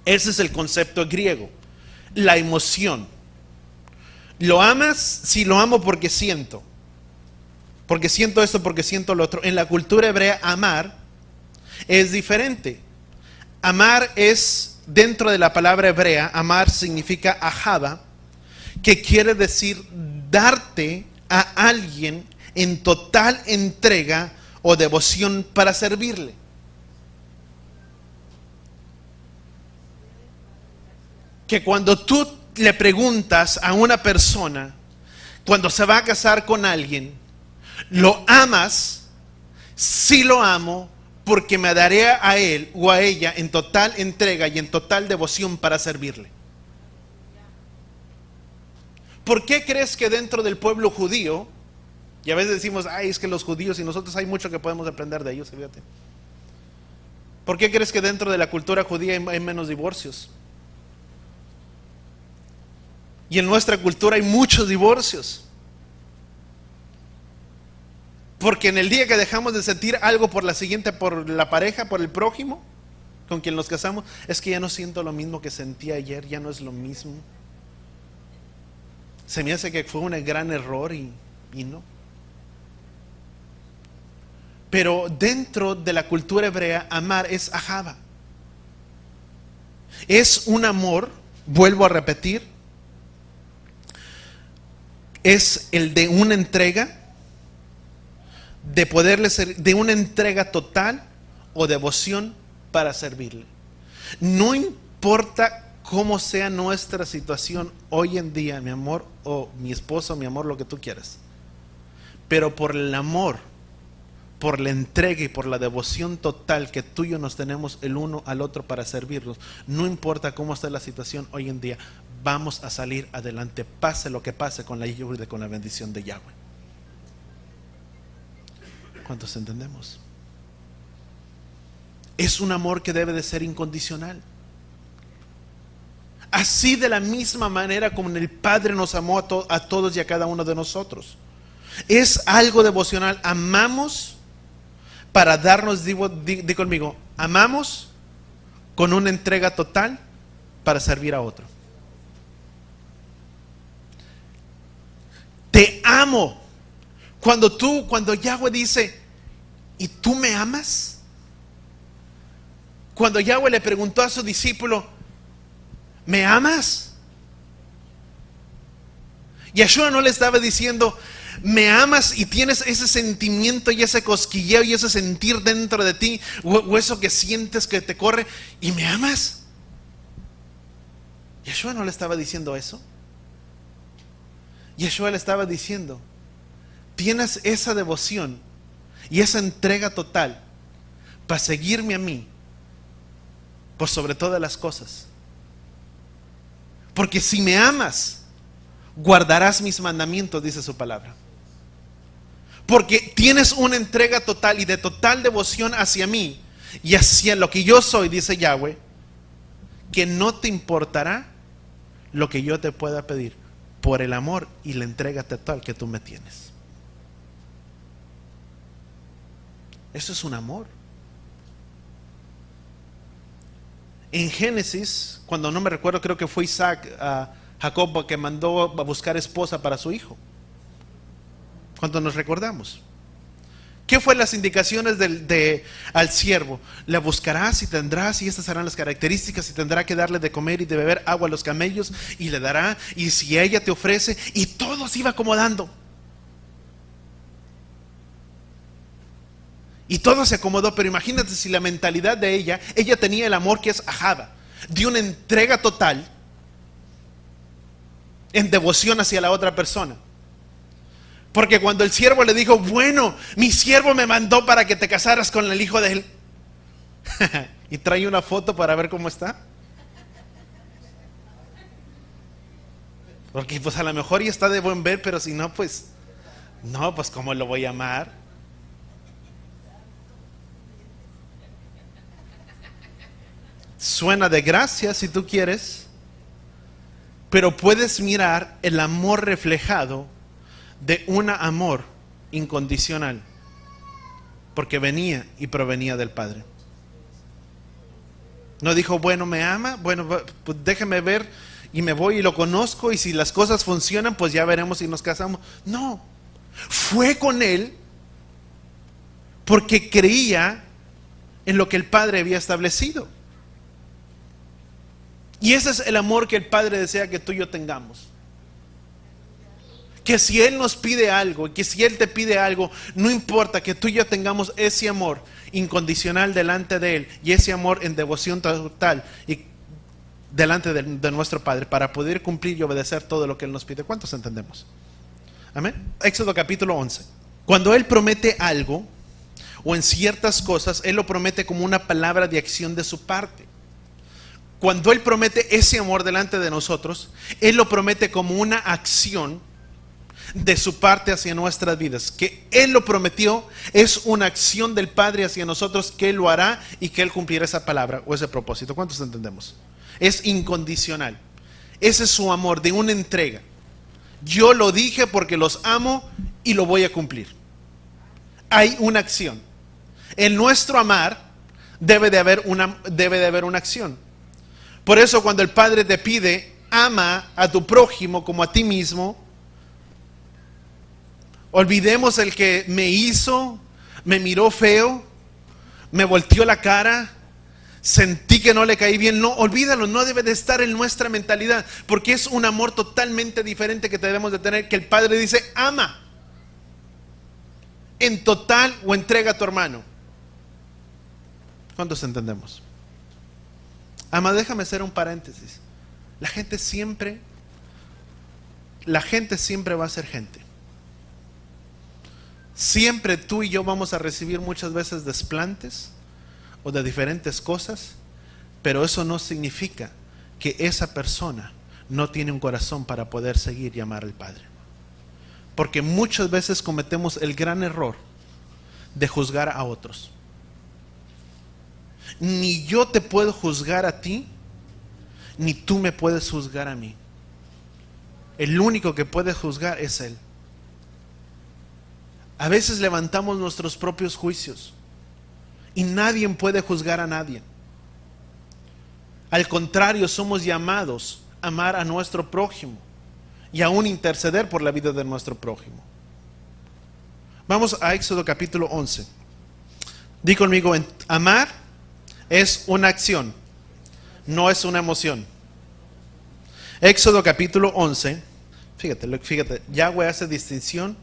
Ese es el concepto griego, la emoción. ¿Lo amas? Sí, lo amo porque siento. Porque siento esto, porque siento lo otro. En la cultura hebrea, amar es diferente. Amar es, dentro de la palabra hebrea, amar significa ahava, que quiere decir darte a alguien en total entrega o devoción para servirle. Que cuando tú le preguntas a una persona, cuando se va a casar con alguien, ¿lo amas? Sí, lo amo, porque me daré a él o a ella en total entrega y en total devoción para servirle. ¿Por qué crees que dentro del pueblo judío, y a veces decimos, ay, es que los judíos y nosotros hay mucho que podemos aprender de ellos, fíjate? ¿Por qué crees que dentro de la cultura judía hay menos divorcios? Y en nuestra cultura hay muchos divorcios. Porque en el día que dejamos de sentir algo por la pareja, por el prójimo, con quien nos casamos, es que ya no siento lo mismo que sentí ayer, ya no es lo mismo. Se me hace que fue un gran error y no. Pero dentro de la cultura hebrea, amar es ahava. Es un amor, vuelvo a repetir, es el de una entrega, de poderle servir, de una entrega total o devoción para servirle. No importa cómo sea nuestra situación hoy en día, mi amor, o mi esposo, mi amor, lo que tú quieras, pero por el amor, por la entrega y por la devoción total que tú y yo nos tenemos el uno al otro para servirnos, no importa cómo está la situación hoy en día, vamos a salir adelante, pase lo que pase, con la ayuda y con la bendición de Yahweh. ¿Cuántos entendemos? Es un amor que debe de ser incondicional. Así, de la misma manera como el Padre nos amó a todos y a cada uno de nosotros. Es algo devocional. Amamos para darnos, di conmigo, amamos con una entrega total para servir a otro. Te amo. Cuando Yahweh dice, ¿y tú me amas? Cuando Yahweh le preguntó a su discípulo, ¿me amas? Yeshua no le estaba diciendo, ¿me amas? Y tienes ese sentimiento y ese cosquilleo y ese sentir dentro de ti, o eso que sientes que te corre, ¿y me amas? Yeshua no le estaba diciendo eso. Yeshua le estaba diciendo, tienes esa devoción y esa entrega total para seguirme a mí por sobre todas las cosas. Porque si me amas, guardarás mis mandamientos, dice su palabra. Porque tienes una entrega total y de total devoción hacia mí y hacia lo que yo soy, dice Yahweh, que no te importará lo que yo te pueda pedir por el amor y la entrega total que tú me tienes. Eso es un amor. En Génesis, cuando no me recuerdo, creo que fue Isaac, Jacob, que mandó a buscar esposa para su hijo. Cuando nos recordamos, ¿qué fue las indicaciones al siervo? Le buscarás y tendrás, y estas serán las características, y tendrá que darle de comer y de beber agua a los camellos, y le dará, y si ella te ofrece, y todo se iba acomodando. Y todo se acomodó, pero imagínate si la mentalidad de ella tenía el amor que es ajada, de una entrega total en devoción hacia la otra persona. Porque cuando el siervo le dijo, bueno, mi siervo me mandó para que te casaras con el hijo de él, y trae una foto para ver cómo está. Porque pues a lo mejor ya está de buen ver, pero si no, pues no, pues ¿cómo lo voy a amar? Suena de gracia si tú quieres, pero puedes mirar el amor reflejado de un amor incondicional, porque venía y provenía del Padre. No dijo, bueno, me ama, bueno, pues déjeme ver y me voy y lo conozco, y si las cosas funcionan, pues ya veremos si nos casamos. No, fue con él porque creía en lo que el Padre había establecido. Y ese es el amor que el Padre desea que tú y yo tengamos. Que si Él nos pide algo, y que si Él te pide algo, no importa, que tú y yo tengamos ese amor incondicional delante de Él, y ese amor en devoción total y delante de nuestro Padre, para poder cumplir y obedecer todo lo que Él nos pide. ¿Cuántos entendemos? Amén. Éxodo capítulo 11. Cuando Él promete algo, o en ciertas cosas, Él lo promete como una palabra de acción de su parte. Cuando Él promete ese amor delante de nosotros, Él lo promete como una acción de su parte hacia nuestras vidas. Que Él lo prometió, es una acción del Padre hacia nosotros, que Él lo hará y que Él cumplirá esa palabra o ese propósito. ¿Cuántos entendemos? Es incondicional. Ese es su amor, de una entrega. Yo lo dije porque los amo y lo voy a cumplir. Hay una acción. En nuestro amar debe de haber una acción. Por eso cuando el Padre te pide, ama a tu prójimo como a ti mismo, olvidemos el que me hizo, me miró feo, me volteó la cara, sentí que no le caí bien. No, olvídalo, no debe de estar en nuestra mentalidad, porque es un amor totalmente diferente que debemos de tener, que el Padre dice, ama en total o entrega a tu hermano. ¿Cuántos entendemos? Ama, déjame hacer un paréntesis. La gente siempre va a ser gente. Siempre tú y yo vamos a recibir muchas veces desplantes o de diferentes cosas, pero eso no significa que esa persona no tiene un corazón para poder seguir y amar al Padre. Porque muchas veces cometemos el gran error de juzgar a otros. Ni yo te puedo juzgar a ti, ni tú me puedes juzgar a mí. El único que puede juzgar es Él. A veces levantamos nuestros propios juicios y nadie puede juzgar a nadie. Al contrario, somos llamados a amar a nuestro prójimo y aún interceder por la vida de nuestro prójimo. Vamos a Éxodo capítulo 11. Di conmigo, amar es una acción, no es una emoción. Éxodo capítulo 11. Fíjate, Yahweh hace distinción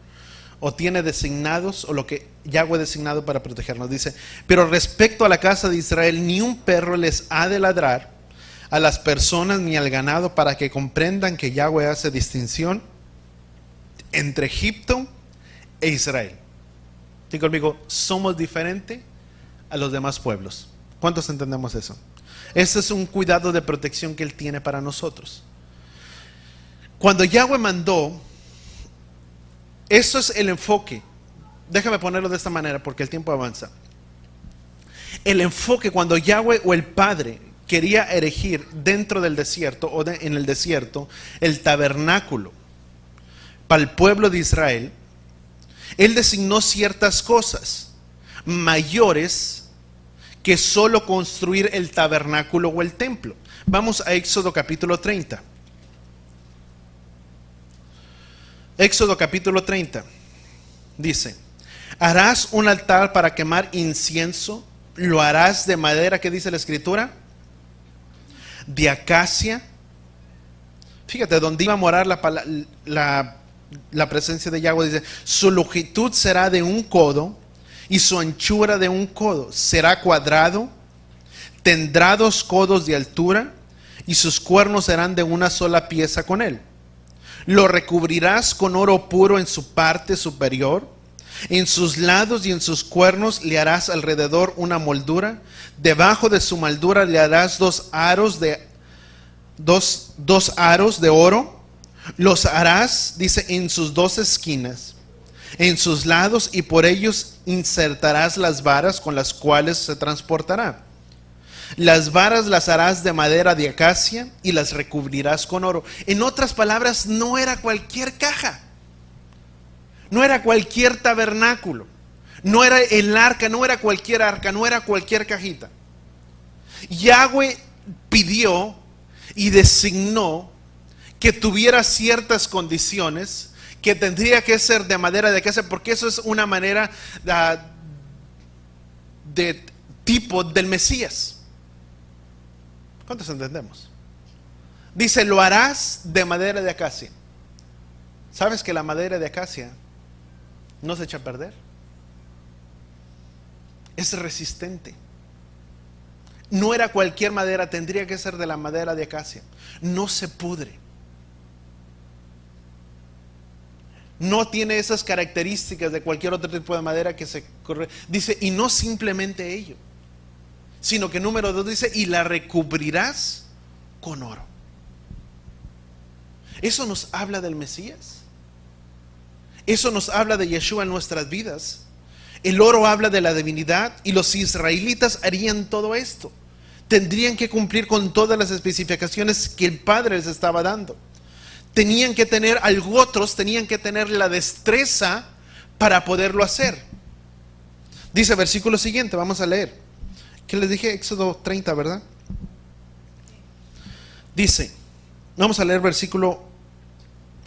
o tiene designados, o lo que Yahweh ha designado para protegernos. Dice, pero respecto a la casa de Israel, ni un perro les ha de ladrar a las personas ni al ganado, para que comprendan que Yahweh hace distinción entre Egipto e Israel. Digo conmigo, somos diferentes a los demás pueblos. ¿Cuántos entendemos eso? Ese es un cuidado de protección que Él tiene para nosotros. Cuando Yahweh mandó, eso es el enfoque. Déjame ponerlo de esta manera porque el tiempo avanza. El enfoque cuando Yahweh o el Padre quería erigir dentro del desierto o en el desierto el tabernáculo para el pueblo de Israel, Él designó ciertas cosas mayores que solo construir el tabernáculo o el templo. Vamos a Éxodo capítulo 30. Éxodo capítulo 30 dice, harás un altar para quemar incienso, lo harás de madera, ¿qué dice la escritura? De acacia. Fíjate, donde iba a morar la presencia de Yahweh, dice, su longitud será de 1 codo y su anchura de un codo. Será cuadrado, tendrá 2 codos de altura, y sus cuernos serán de una sola pieza con él. Lo recubrirás con oro puro en su parte superior. En sus lados y en sus cuernos le harás alrededor una moldura. Debajo de su moldura le harás 2 aros de oro. Los harás, dice, en sus 2 esquinas, en sus lados, y por ellos insertarás las varas con las cuales se transportará. Las varas las harás de madera de acacia y las recubrirás con oro. En otras palabras, no era cualquier caja, no era cualquier tabernáculo, no era el arca, no era cualquier cajita. Yahweh pidió y designó que tuviera ciertas condiciones, que tendría que ser de madera de acacia, porque eso es una manera de tipo del Mesías. ¿Cuántos entendemos? Dice, lo harás de madera de acacia. ¿Sabes que la madera de acacia no se echa a perder? Es resistente. No era cualquier madera, tendría que ser de la madera de acacia. No se pudre. No tiene esas características de cualquier otro tipo de madera que se corre. Dice, y no simplemente ello, sino que número 2 dice, y la recubrirás con oro. Eso nos habla del Mesías. Eso nos habla de Yeshua en nuestras vidas. El oro habla de la divinidad, y los israelitas harían todo esto. Tendrían que cumplir con todas las especificaciones que el Padre les estaba dando. Tenían que tener tenían que tener la destreza para poderlo hacer. Dice versículo siguiente, vamos a leer. ¿Qué les dije? Éxodo 30, ¿verdad? Dice, vamos a leer versículo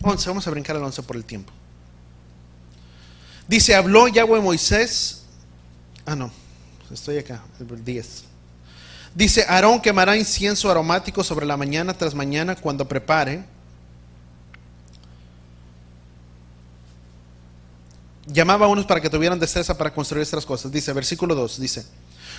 11, vamos a brincar al 11 por el tiempo. Dice, habló Yahweh a Moisés. Estoy acá, el 10. Dice, Aarón quemará incienso aromático sobre la mañana tras mañana cuando prepare. Llamaba a unos para que tuvieran destreza para construir estas cosas. Dice, versículo 2, dice,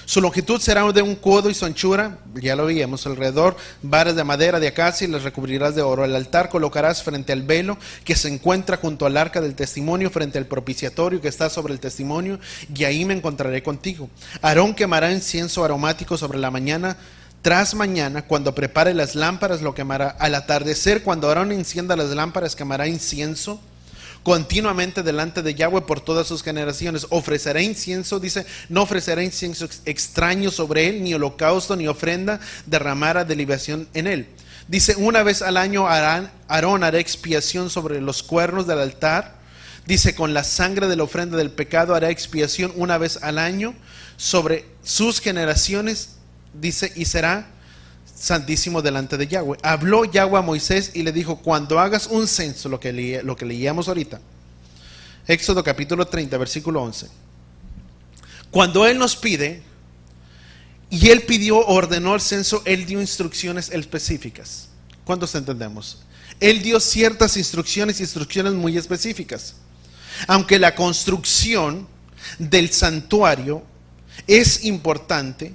su longitud será de un codo y su anchura, ya lo veíamos, alrededor, varas de madera de acacia y las recubrirás de oro. El altar colocarás frente al velo que se encuentra junto al arca del testimonio, frente al propiciatorio que está sobre el testimonio, y ahí me encontraré contigo. Aarón quemará incienso aromático sobre la mañana tras mañana, cuando prepare las lámparas lo quemará. Al atardecer, cuando Aarón encienda las lámparas, quemará incienso continuamente delante de Yahweh por todas sus generaciones. Ofrecerá incienso, dice, no ofrecerá incienso extraño sobre él, ni holocausto, ni ofrenda derramada de libación en él. Dice, una vez al año Aarón hará expiación sobre los cuernos del altar. Dice, con la sangre de la ofrenda del pecado hará expiación una vez al año sobre sus generaciones. Dice, y será santísimo delante de Yahweh. Habló Yahweh a Moisés y le dijo, cuando hagas un censo, lo que leíamos ahorita, Éxodo capítulo 30, versículo 11. Cuando Él nos pide, y Él ordenó el censo, Él dio instrucciones específicas. ¿Cuántos entendemos? Él dio ciertas instrucciones muy específicas. Aunque la construcción del santuario es importante,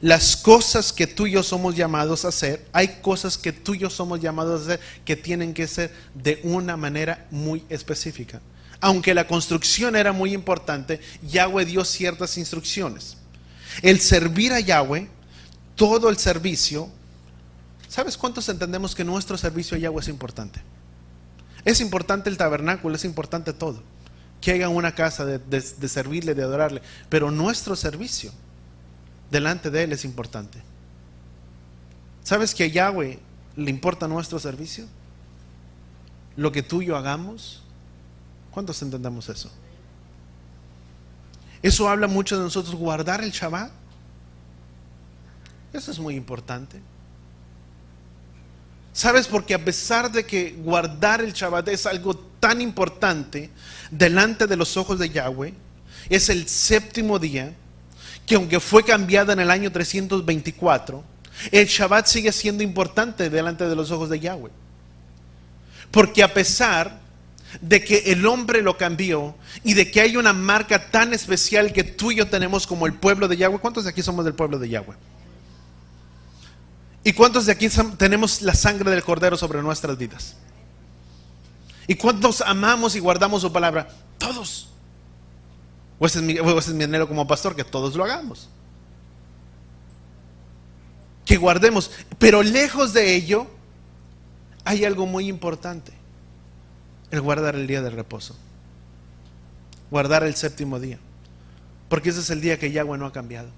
las cosas que tú y yo somos llamados a hacer, hay cosas que tú y yo somos llamados a hacer que tienen que ser de una manera muy específica. Aunque la construcción era muy importante, Yahweh dio ciertas instrucciones. El servir a Yahweh, todo el servicio, ¿sabes cuántos entendemos que nuestro servicio a Yahweh es importante? Es importante el tabernáculo, es importante todo. Que haya una casa de servirle, de adorarle, pero nuestro servicio delante de Él es importante. ¿Sabes que a Yahweh le importa nuestro servicio? Lo que tú y yo hagamos. ¿Cuántos entendemos eso? Eso habla mucho de nosotros, guardar el Shabbat. Eso es muy importante. ¿Sabes? Porque a pesar de que guardar el Shabbat es algo tan importante delante de los ojos de Yahweh, es el 7º día, que aunque fue cambiada en el año 324, el Shabbat sigue siendo importante delante de los ojos de Yahweh. Porque a pesar de que el hombre lo cambió y de que hay una marca tan especial que tú y yo tenemos como el pueblo de Yahweh. ¿Cuántos de aquí somos del pueblo de Yahweh? ¿Y cuántos de aquí tenemos la sangre del Cordero sobre nuestras vidas? ¿Y cuántos amamos y guardamos su palabra? Todos. O ese es mi anhelo como pastor, que todos lo hagamos, que guardemos. Pero lejos de ello hay algo muy importante: el guardar el día de reposo, guardar el séptimo día, porque ese es el día que Yahweh no ha cambiado.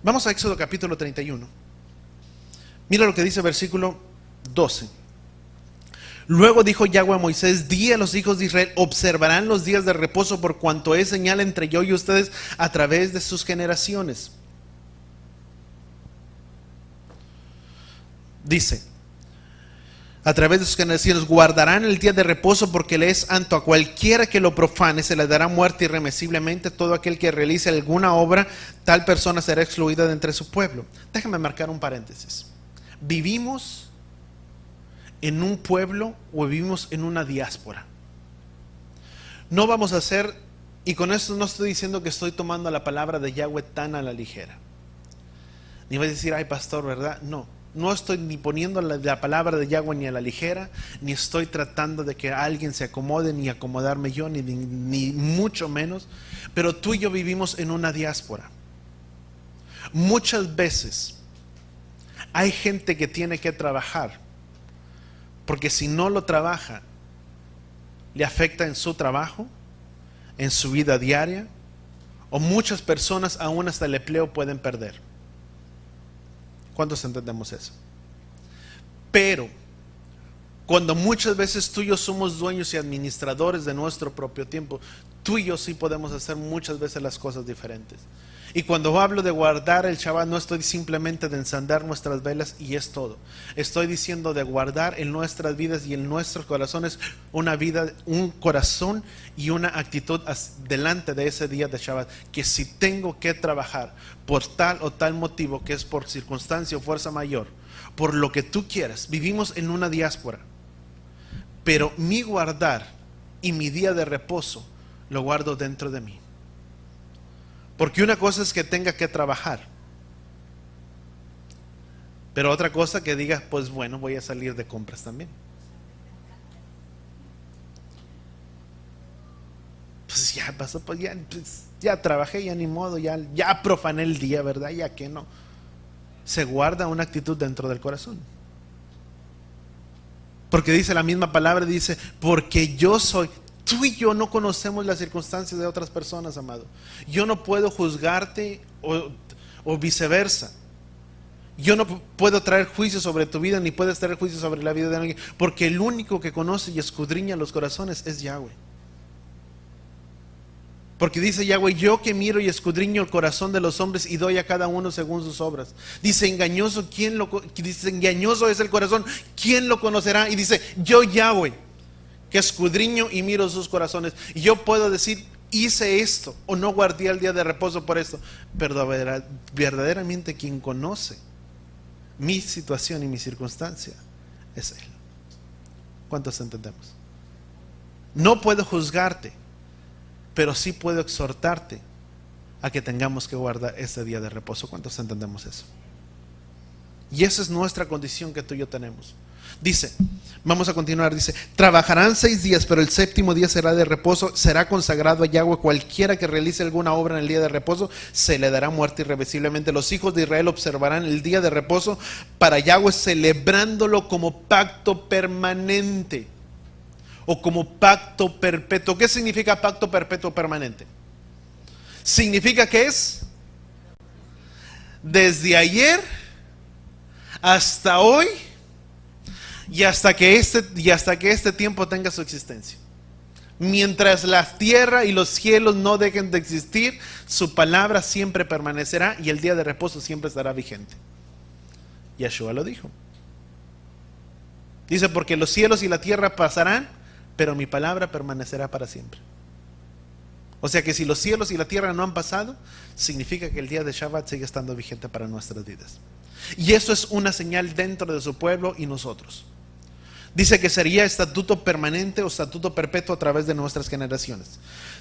Vamos a Éxodo capítulo 31. Mira lo que dice versículo 12. Luego dijo Yahweh a Moisés: di a los hijos de Israel, observarán los días de reposo por cuanto es señal entre yo y ustedes a través de sus generaciones. Dice: a través de sus generaciones guardarán el día de reposo, porque le es santo. A cualquiera que lo profane se le dará muerte irremisiblemente. Todo aquel que realice alguna obra, tal persona será excluida de entre su pueblo. Déjame marcar un paréntesis. ¿Vivimos en un pueblo o vivimos en una diáspora? No vamos a hacer, y con esto no estoy diciendo que estoy tomando la palabra de Yahweh tan a la ligera, ni vas a decir: ay pastor, ¿verdad? No estoy ni poniendo la palabra de Yahweh ni a la ligera, ni estoy tratando de que alguien se acomode, ni acomodarme yo, ni mucho menos. Pero tú y yo vivimos en una diáspora. Muchas veces hay gente que tiene que trabajar, porque si no lo trabaja, le afecta en su trabajo, en su vida diaria, o muchas personas aún hasta el empleo pueden perder. ¿Cuántos entendemos eso? Pero cuando muchas veces tú y yo somos dueños y administradores de nuestro propio tiempo, tú y yo sí podemos hacer muchas veces las cosas diferentes. Y cuando hablo de guardar el Shabbat, no estoy simplemente de encender nuestras velas y es todo. Estoy diciendo de guardar en nuestras vidas y en nuestros corazones una vida, un corazón y una actitud delante de ese día de Shabbat. Que si tengo que trabajar por tal o tal motivo, que es por circunstancia o fuerza mayor, por lo que tú quieras, vivimos en una diáspora. Pero mi guardar y mi día de reposo lo guardo dentro de mí. Porque una cosa es que tenga que trabajar, pero otra cosa que diga: pues bueno, voy a salir de compras también. Pues ya pasó, pues ya trabajé, ya ni modo, ya profané el día, ¿verdad? Ya que no. Se guarda una actitud dentro del corazón. Porque dice la misma palabra, dice: porque yo soy. Tú y yo no conocemos las circunstancias de otras personas, amado. Yo no puedo juzgarte o viceversa. Yo no puedo traer juicio sobre tu vida, ni puedes traer juicio sobre la vida de alguien, porque el único que conoce y escudriña los corazones es Yahweh. Porque dice Yahweh: yo que miro y escudriño el corazón de los hombres y doy a cada uno según sus obras. Dice: engañoso es el corazón, ¿quién lo conocerá? Y dice: yo Yahweh, que escudriño y miro sus corazones. Y yo puedo decir: hice esto, o no guardé el día de reposo por esto. Pero verdaderamente quien conoce mi situación y mi circunstancia es Él. ¿Cuántos entendemos? No puedo juzgarte, pero sí puedo exhortarte a que tengamos que guardar este día de reposo. ¿Cuántos entendemos eso? Y esa es nuestra condición que tú y yo tenemos. Dice, vamos a continuar, dice: trabajarán 6 días, pero el séptimo día será de reposo, será consagrado a Yahweh. Cualquiera que realice alguna obra en el día de reposo, se le dará muerte irreversiblemente. Los hijos de Israel observarán el día de reposo para Yahweh, celebrándolo como pacto permanente, o como pacto perpetuo. ¿Qué significa pacto perpetuo permanente? Significa que es desde ayer hasta hoy, y hasta que este tiempo tenga su existencia. Mientras la tierra y los cielos no dejen de existir, su palabra siempre permanecerá y el día de reposo siempre estará vigente. Yeshua lo dijo. Dice: porque los cielos y la tierra pasarán, pero mi palabra permanecerá para siempre. O sea que si los cielos y la tierra no han pasado, significa que el día de Shabbat sigue estando vigente para nuestras vidas. Y eso es una señal dentro de su pueblo y nosotros. Dice que sería estatuto permanente o estatuto perpetuo a través de nuestras generaciones.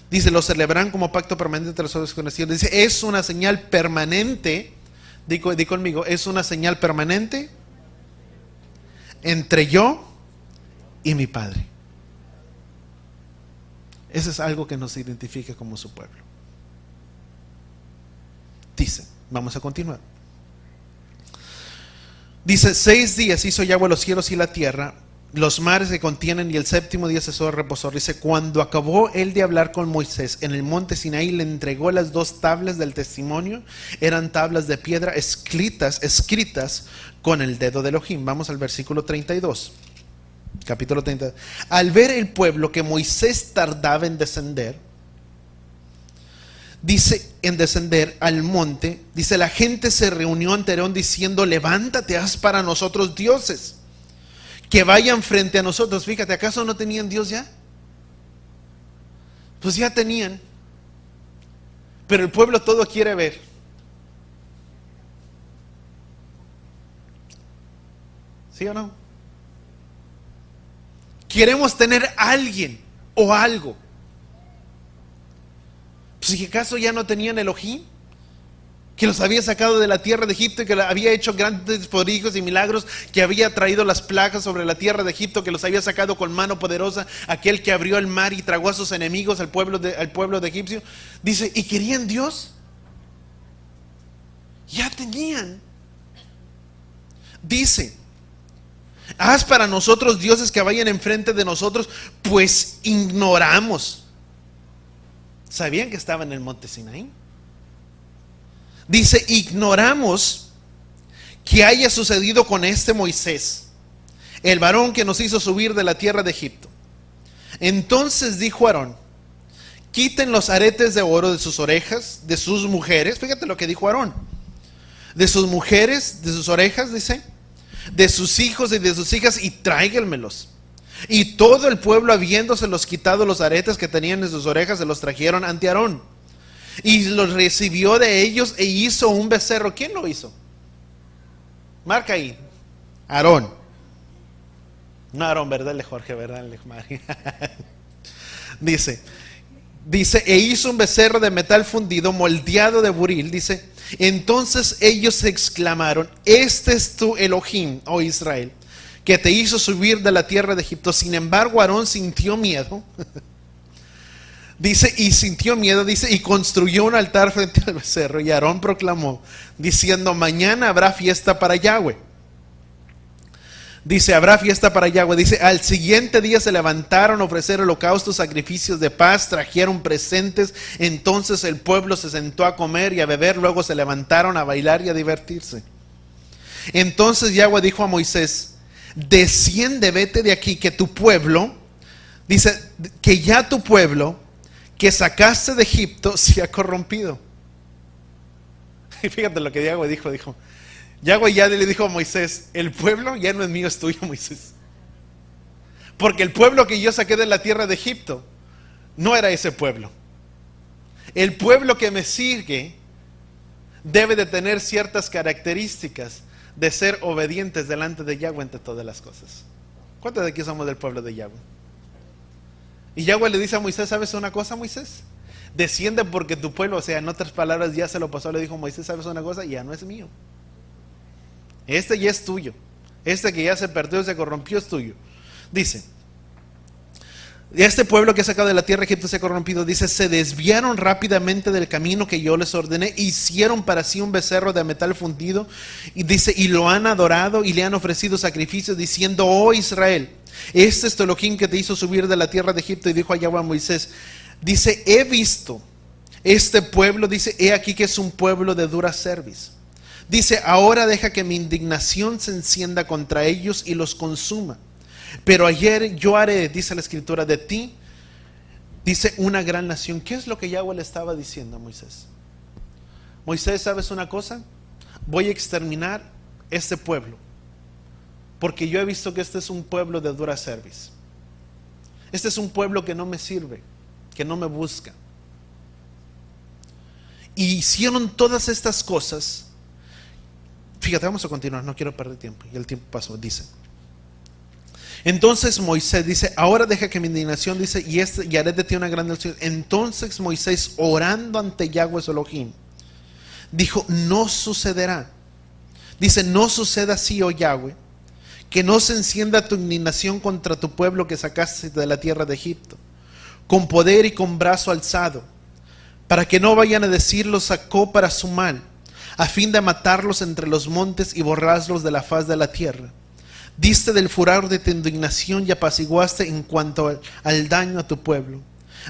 Dice, lo celebrarán como pacto permanente entre las otras generaciones. Dice, es una señal permanente. Di conmigo, es una señal permanente entre yo y mi Padre. Eso es algo que nos identifica como su pueblo. Dice, vamos a continuar. Dice, 6 días hizo Yahweh los cielos y la tierra, los mares que contienen, y el séptimo día cesó de reposar. Dice, cuando acabó él de hablar con Moisés en el monte Sinaí, le entregó las 2 tablas del testimonio. Eran tablas de piedra escritas con el dedo de Elohim. Vamos al versículo 32. Capítulo 30. Al ver el pueblo que Moisés tardaba en descender, dice, en descender al monte, dice, la gente se reunió ante Aarón diciendo, levántate, haz para nosotros dioses que vayan frente a nosotros. Fíjate, ¿acaso no tenían Dios ya? Pues ya tenían. Pero el pueblo todo quiere ver. ¿Sí o no? Queremos tener a alguien o algo. Pues si acaso ya no tenían Elohim, que los había sacado de la tierra de Egipto y que había hecho grandes prodigios y milagros, que había traído las plagas sobre la tierra de Egipto, que los había sacado con mano poderosa, aquel que abrió el mar y tragó a sus enemigos, al pueblo de egipcio. Dice, ¿y querían Dios? Ya tenían. Dice, haz para nosotros dioses que vayan enfrente de nosotros, pues ignoramos. ¿Sabían que estaba en el monte Sinaí? Dice, ignoramos que haya sucedido con este Moisés, el varón que nos hizo subir de la tierra de Egipto. Entonces dijo Aarón, quiten los aretes de oro de sus orejas, de sus mujeres. Fíjate lo que dijo Aarón. De sus mujeres, de sus orejas, dice, de sus hijos y de sus hijas, y tráiganmelos. Y todo el pueblo, habiéndoselos quitado los aretes que tenían en sus orejas, se los trajeron ante Aarón. Y los recibió de ellos e hizo un becerro. ¿Quién lo hizo? Marca ahí. Aarón. No Aarón, ¿verdad? Jorge, ¿verdad? María. Dice, e hizo un becerro de metal fundido, moldeado de buril. Dice, entonces ellos exclamaron, este es tu Elohim, oh Israel, que te hizo subir de la tierra de Egipto. Sin embargo, Aarón sintió miedo. Dice, y construyó un altar frente al becerro. Y Aarón proclamó, diciendo, mañana habrá fiesta para Yahweh. Dice, habrá fiesta para Yahweh. Dice, al siguiente día se levantaron a ofrecer holocaustos, sacrificios de paz, trajeron presentes. Entonces el pueblo se sentó a comer y a beber. Luego se levantaron a bailar y a divertirse. Entonces Yahweh dijo a Moisés, desciende, vete de aquí, que tu pueblo, dice, que ya tu pueblo que sacaste de Egipto se ha corrompido. Y fíjate lo que Yahweh dijo. Yahweh ya le dijo a Moisés, el pueblo ya no es mío, es tuyo, Moisés. Porque el pueblo que yo saqué de la tierra de Egipto no era ese pueblo. El pueblo que me sigue debe de tener ciertas características de ser obedientes delante de Yahweh entre todas las cosas. ¿Cuántos de aquí somos del pueblo de Yahweh? Y Yahweh le dice a Moisés, ¿sabes una cosa, Moisés? Desciende porque tu pueblo, o sea, en otras palabras, ya se lo pasó, le dijo Moisés, ¿sabes una cosa? Ya no es mío. Este ya es tuyo. Este que ya se perdió, se corrompió, es tuyo. Dice, este pueblo que he sacado de la tierra de Egipto se ha corrompido. Dice, se desviaron rápidamente del camino que yo les ordené, hicieron para sí un becerro de metal fundido, y dice, y lo han adorado y le han ofrecido sacrificios, diciendo, oh Israel, este es tu Elohim que te hizo subir de la tierra de Egipto. Y dijo a Yahweh a Moisés, dice, he visto este pueblo, dice, he aquí que es un pueblo de dura cerviz. Dice, ahora deja que mi indignación se encienda contra ellos y los consuma. Pero ayer yo haré, dice la escritura, de ti, dice, una gran nación. ¿Qué es lo que Yahweh le estaba diciendo a Moisés? Moisés, ¿sabes una cosa? Voy a exterminar este pueblo, porque yo he visto que este es un pueblo de dura cerviz. Este es un pueblo que no me sirve, que no me busca. Y hicieron todas estas cosas. Fíjate, vamos a continuar, no quiero perder tiempo. Y el tiempo pasó, dice. Entonces Moisés dice, ahora deja que mi indignación, dice, y haré de ti una gran nación. Entonces Moisés, orando ante Yahweh su Elohim, dijo, no sucederá. Dice, no suceda así, oh Yahweh, que no se encienda tu indignación contra tu pueblo que sacaste de la tierra de Egipto, con poder y con brazo alzado, para que no vayan a decir los sacó para su mal, a fin de matarlos entre los montes y borrarlos de la faz de la tierra. Diste del furor de tu indignación y apaciguaste en cuanto al daño a tu pueblo.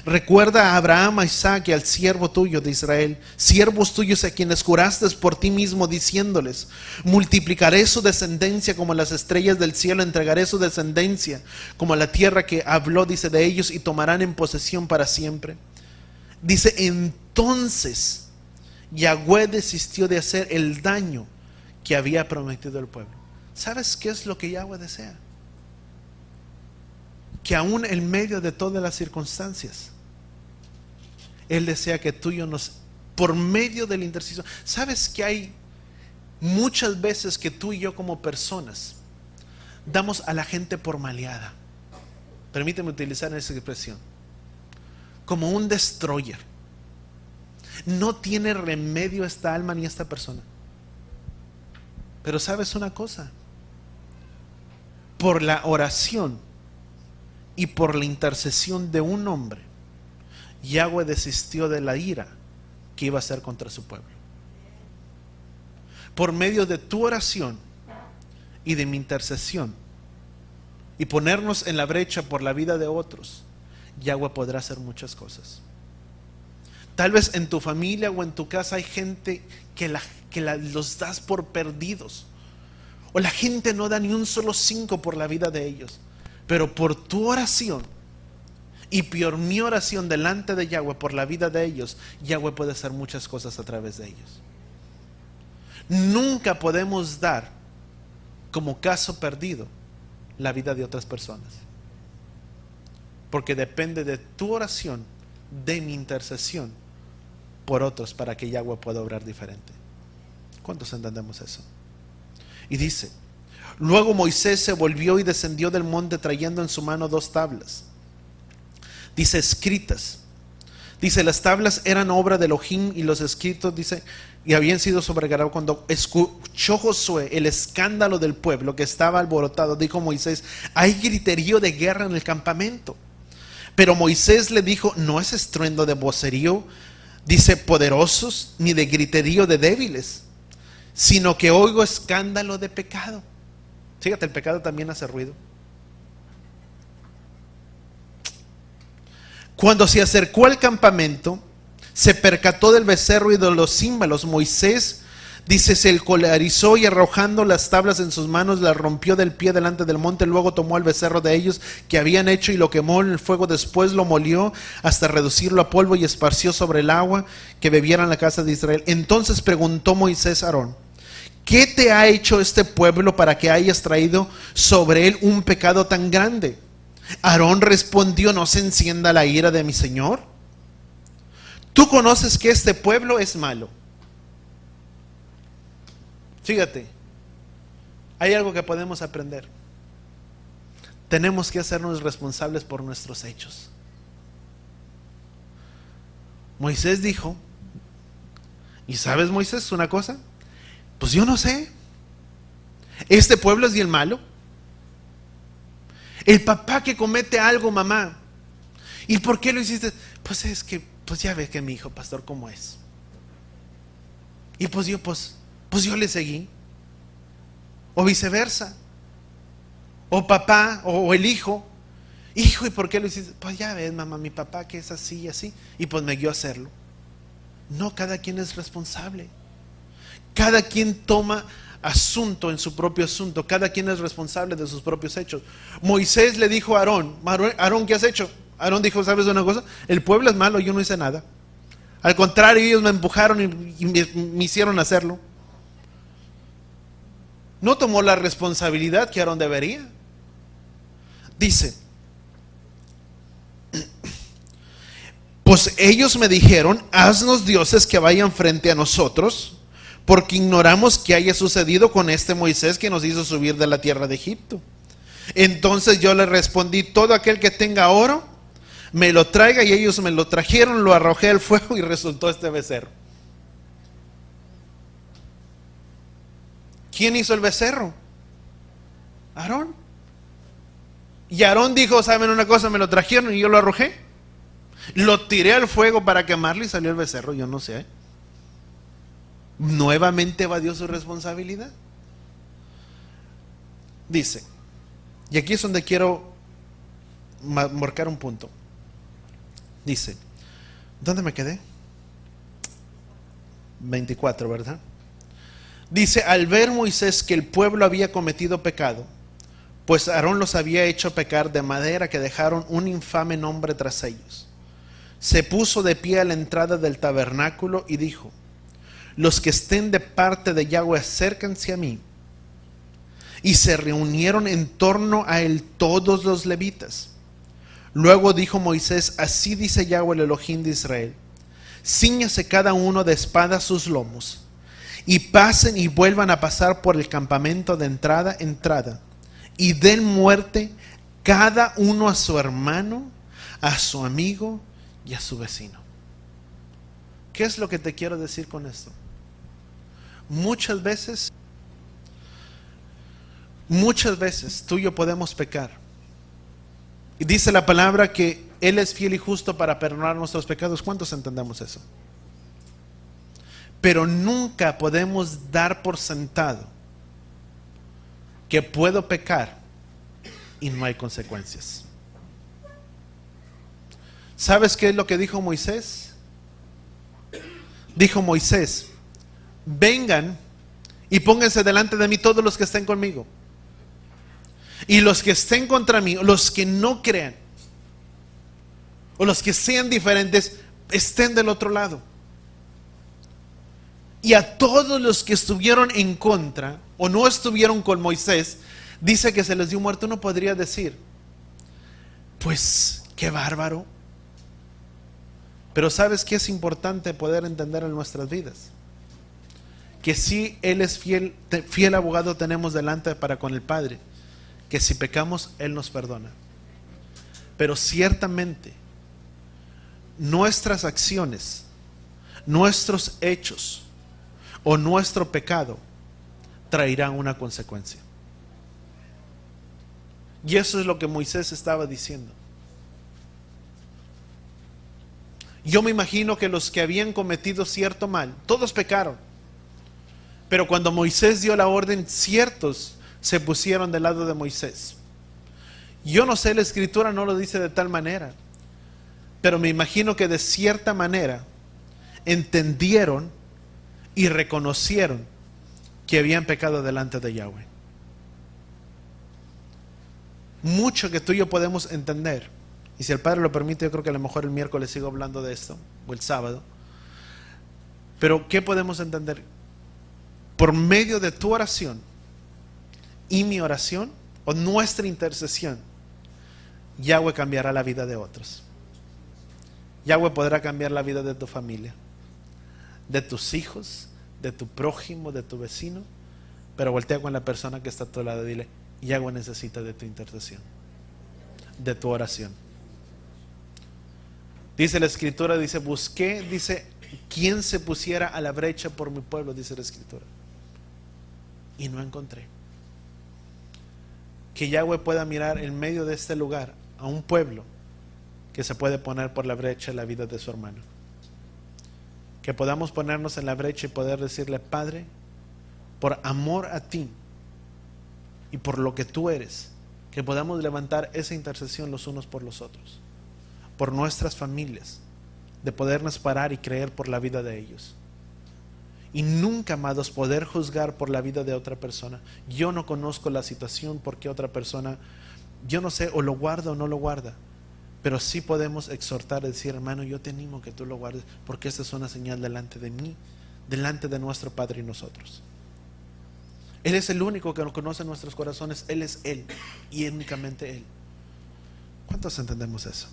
Recuerda a Abraham, a Isaac y al siervo tuyo de Israel, siervos tuyos a quienes juraste por ti mismo, diciéndoles, multiplicaré su descendencia como las estrellas del cielo, entregaré su descendencia como la tierra que habló, dice, de ellos, y tomarán en posesión para siempre. Dice, entonces Yahweh desistió de hacer el daño que había prometido al pueblo. ¿Sabes qué es lo que Yahweh desea? Que aún en medio de todas las circunstancias, Él desea que tú y yo por medio de la intercesión. ¿Sabes que hay muchas veces que tú y yo como personas damos a la gente por maleada? Permíteme utilizar esa expresión. Como un destroyer. No tiene remedio esta alma ni esta persona. Pero ¿sabes una cosa? Por la oración y por la intercesión de un hombre, Yahweh desistió de la ira que iba a hacer contra su pueblo. Por medio de tu oración y de mi intercesión y ponernos en la brecha por la vida de otros, Yahweh podrá hacer muchas cosas. Tal vez en tu familia o en tu casa hay gente que los das por perdidos, o la gente no da ni un solo 5 por la vida de ellos. Pero por tu oración y por mi oración delante de Yahweh por la vida de ellos, Yahweh puede hacer muchas cosas a través de ellos. Nunca podemos dar como caso perdido la vida de otras personas, porque depende de tu oración, de mi intercesión por otros, para que Yahweh pueda obrar diferente. ¿Cuántos entendemos eso? Y dice, luego Moisés se volvió y descendió del monte trayendo en su mano 2 tablas. Dice, escritas. Dice, las tablas eran obra de Elohim y los escritos, dice, y habían sido sobrecargados. Cuando escuchó Josué el escándalo del pueblo que estaba alborotado, dijo Moisés, hay griterío de guerra en el campamento. Pero Moisés le dijo, no es estruendo de vocerío, dice, poderosos, ni de griterío de débiles, sino que oigo escándalo de pecado. Fíjate, el pecado también hace ruido. Cuando se acercó al campamento, se percató del becerro y de los címbalos. Moisés, dice, se encolerizó y arrojando las tablas en sus manos, las rompió del pie delante del monte. Luego tomó el becerro de ellos que habían hecho y lo quemó en el fuego. Después lo molió hasta reducirlo a polvo y esparció sobre el agua que bebieran la casa de Israel. Entonces preguntó Moisés a Aarón, ¿qué te ha hecho este pueblo para que hayas traído sobre él un pecado tan grande? Aarón respondió, no se encienda la ira de mi señor. Tú conoces que este pueblo es malo. Fíjate, hay algo que podemos aprender. Tenemos que hacernos responsables por nuestros hechos. Moisés dijo, ¿y sabes, Moisés, una cosa? Pues yo no sé. ¿Este pueblo es bien malo? El papá que comete algo, mamá, ¿y por qué lo hiciste? Pues es que, pues ya ves que mi hijo, pastor, cómo es. Y pues yo le seguí. O viceversa. O papá, o el hijo, ¿y por qué lo hiciste? Pues ya ves, mamá, mi papá que es así y así, y pues me guió a hacerlo. No, cada quien es responsable. Cada quien toma asunto en su propio asunto. Cada quien es responsable de sus propios hechos. Moisés le dijo a Aarón, Aarón, ¿qué has hecho? Aarón dijo, ¿sabes una cosa? El pueblo es malo, yo no hice nada. Al contrario, ellos me empujaron y me hicieron hacerlo. No tomó la responsabilidad que Aarón debería. Dice, pues ellos me dijeron, haznos dioses que vayan frente a nosotros, porque ignoramos qué haya sucedido con este Moisés que nos hizo subir de la tierra de Egipto. Entonces yo le respondí: todo aquel que tenga oro, me lo traiga. Y ellos me lo trajeron, lo arrojé al fuego y resultó este becerro. ¿Quién hizo el becerro? Aarón. Y Aarón dijo: ¿saben una cosa? Me lo trajeron y yo lo arrojé. Lo tiré al fuego para quemarlo y salió el becerro. Yo no sé. Nuevamente evadió su responsabilidad. Dice, y aquí es donde quiero marcar un punto. Dice, ¿dónde me quedé? 24, ¿verdad? Dice: al ver Moisés que el pueblo había cometido pecado, pues Aarón los había hecho pecar de manera que dejaron un infame nombre tras ellos, se puso de pie a la entrada del tabernáculo y dijo: los que estén de parte de Yahweh, acérquense a mí. Y se reunieron en torno a él todos los levitas. Luego dijo Moisés: así dice Yahweh, el Elohim de Israel: cíñase cada uno de espada a sus lomos, y pasen y vuelvan a pasar por el campamento de entrada a entrada, y den muerte cada uno a su hermano, a su amigo y a su vecino. ¿Qué es lo que te quiero decir con esto? Muchas veces tú y yo podemos pecar. Y dice la palabra que Él es fiel y justo para perdonar nuestros pecados. ¿Cuántos entendemos eso? Pero nunca podemos dar por sentado que puedo pecar y no hay consecuencias. ¿Sabes qué es lo que dijo Moisés? Dijo Moisés: vengan y pónganse delante de mí todos los que estén conmigo, y los que estén contra mí, los que no crean o los que sean diferentes, estén del otro lado. Y a todos los que estuvieron en contra o no estuvieron con Moisés, dice que se les dio muerte. Uno podría decir: pues qué bárbaro. Pero ¿sabes qué es importante poder entender en nuestras vidas? Que si Él es fiel abogado tenemos delante para con el Padre, que si pecamos Él nos perdona. Pero ciertamente nuestras acciones, nuestros hechos o nuestro pecado traerán una consecuencia. Y eso es lo que Moisés estaba diciendo. Yo me imagino que los que habían cometido cierto mal, todos pecaron, pero cuando Moisés dio la orden, ciertos se pusieron del lado de Moisés. Yo no sé, la escritura no lo dice de tal manera, pero me imagino que de cierta manera entendieron y reconocieron que habían pecado delante de Yahweh. Mucho que tú y yo podemos entender, y si el Padre lo permite, yo creo que a lo mejor el miércoles sigo hablando de esto, o el sábado. Pero ¿qué podemos entender? Por medio de tu oración y mi oración, o nuestra intercesión, Yahweh cambiará la vida de otros. Yahweh podrá cambiar la vida de tu familia, de tus hijos, de tu prójimo, de tu vecino. Pero voltea con la persona que está a tu lado y dile: Yahweh necesita de tu intercesión, de tu oración. Dice la escritura, dice: busqué, dice, quien se pusiera a la brecha por mi pueblo, dice la escritura, y no encontré. Que Yahweh pueda mirar en medio de este lugar a un pueblo que se puede poner por la brecha en la vida de su hermano. Que podamos ponernos en la brecha y poder decirle: Padre, por amor a ti y por lo que tú eres, que podamos levantar esa intercesión los unos por los otros, por nuestras familias, de podernos parar y creer por la vida de ellos. Y nunca, amados, poder juzgar por la vida de otra persona. Yo no conozco la situación porque otra persona, yo no sé, o lo guarda o no lo guarda, pero sí podemos exhortar y decir: hermano, yo te animo que tú lo guardes, porque esta es una señal delante de mí, delante de nuestro Padre y nosotros. Él es el único que nos conoce nuestros corazones. Él es Él y únicamente Él. ¿Cuántos entendemos eso?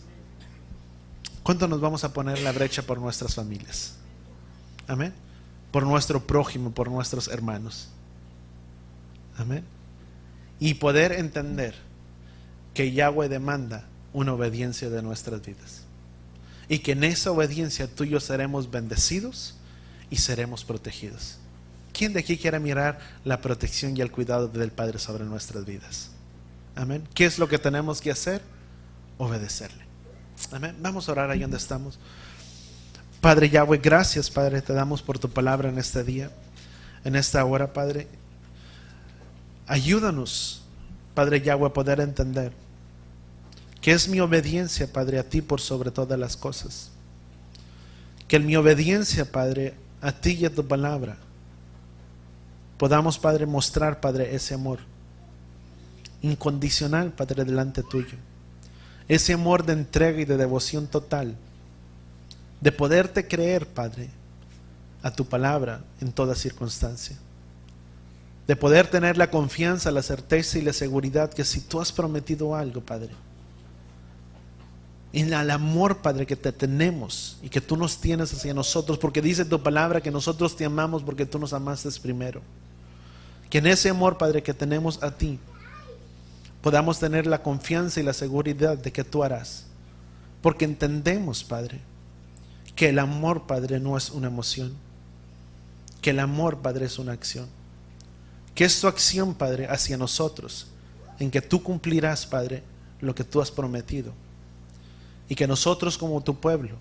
¿Cuánto nos vamos a poner en la brecha por nuestras familias? Amén. Por nuestro prójimo, por nuestros hermanos. Amén. Y poder entender que Yahweh demanda una obediencia de nuestras vidas. Y que en esa obediencia tú y yo seremos bendecidos y seremos protegidos. ¿Quién de aquí quiere mirar la protección y el cuidado del Padre sobre nuestras vidas? Amén. ¿Qué es lo que tenemos que hacer? Obedecerle. Amén. Vamos a orar ahí donde estamos. Padre Yahweh, gracias, Padre, te damos por tu palabra en este día, en esta hora, Padre. Ayúdanos, Padre Yahweh, a poder entender que es mi obediencia, Padre, a ti por sobre todas las cosas. Que en mi obediencia, Padre, a ti y a tu palabra, podamos, Padre, mostrar, Padre, ese amor incondicional, Padre, delante tuyo. Ese amor de entrega y de devoción total, de poderte creer, Padre, a tu palabra en toda circunstancia. De poder tener la confianza, la certeza y la seguridad que si tú has prometido algo, Padre, en el amor, Padre, que te tenemos y que tú nos tienes hacia nosotros, porque dice tu palabra que nosotros te amamos porque tú nos amaste primero. Que en ese amor, Padre, que tenemos a ti, podamos tener la confianza y la seguridad de que tú harás. Porque entendemos, Padre, que el amor, Padre, no es una emoción. Que el amor, Padre, es una acción. Que es tu acción, Padre, hacia nosotros, en que tú cumplirás, Padre, lo que tú has prometido. Y que nosotros como tu pueblo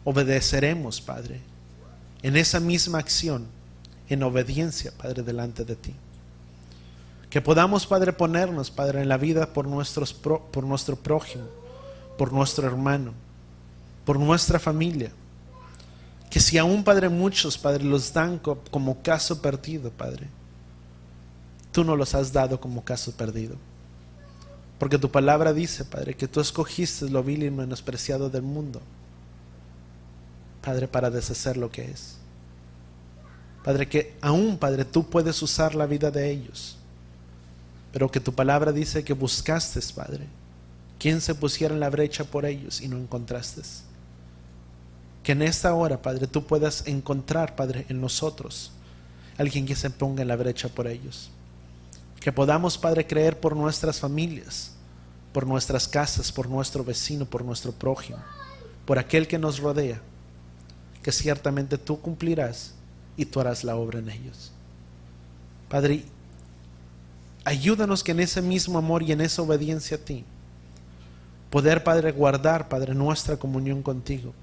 obedeceremos, Padre, en esa misma acción, en obediencia, Padre, delante de ti. Que podamos, Padre, ponernos, Padre, en la vida por nuestro prójimo, por nuestro hermano, por nuestra familia. Que si aún, Padre, muchos, Padre, los dan como caso perdido, Padre, tú no los has dado como caso perdido. Porque tu palabra dice, Padre, que tú escogiste lo vil y menospreciado del mundo, Padre, para deshacer lo que es. Padre, que aún, Padre, tú puedes usar la vida de ellos, pero que tu palabra dice que buscaste, Padre, quien se pusiera en la brecha por ellos y no encontraste. Que en esta hora, Padre, tú puedas encontrar, Padre, en nosotros alguien que se ponga en la brecha por ellos. Que podamos, Padre, creer por nuestras familias, por nuestras casas, por nuestro vecino, por nuestro prójimo, por aquel que nos rodea, que ciertamente tú cumplirás y tú harás la obra en ellos. Padre, ayúdanos que en ese mismo amor y en esa obediencia a ti, poder, Padre, guardar, Padre, nuestra comunión contigo.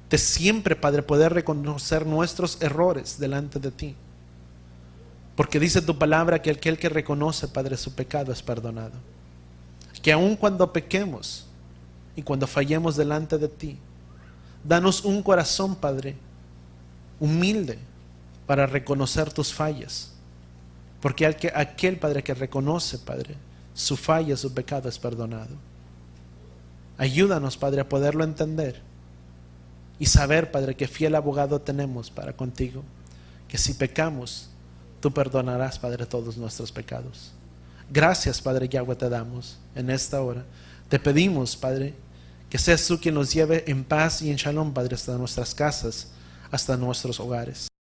De siempre, Padre, poder reconocer nuestros errores delante de ti. Porque dice tu palabra que aquel que reconoce, Padre, su pecado es perdonado. Que aun cuando pequemos y cuando fallemos delante de ti, danos un corazón, Padre, humilde para reconocer tus fallas. Porque aquel, Padre, que reconoce, Padre, su falla, su pecado es perdonado. Ayúdanos, Padre, a poderlo entender y saber, Padre, que fiel abogado tenemos para contigo. Que si pecamos, tú perdonarás, Padre, todos nuestros pecados. Gracias, Padre Yahweh, te damos en esta hora. Te pedimos, Padre, que seas tú quien nos lleve en paz y en shalom, Padre, hasta nuestras casas, hasta nuestros hogares.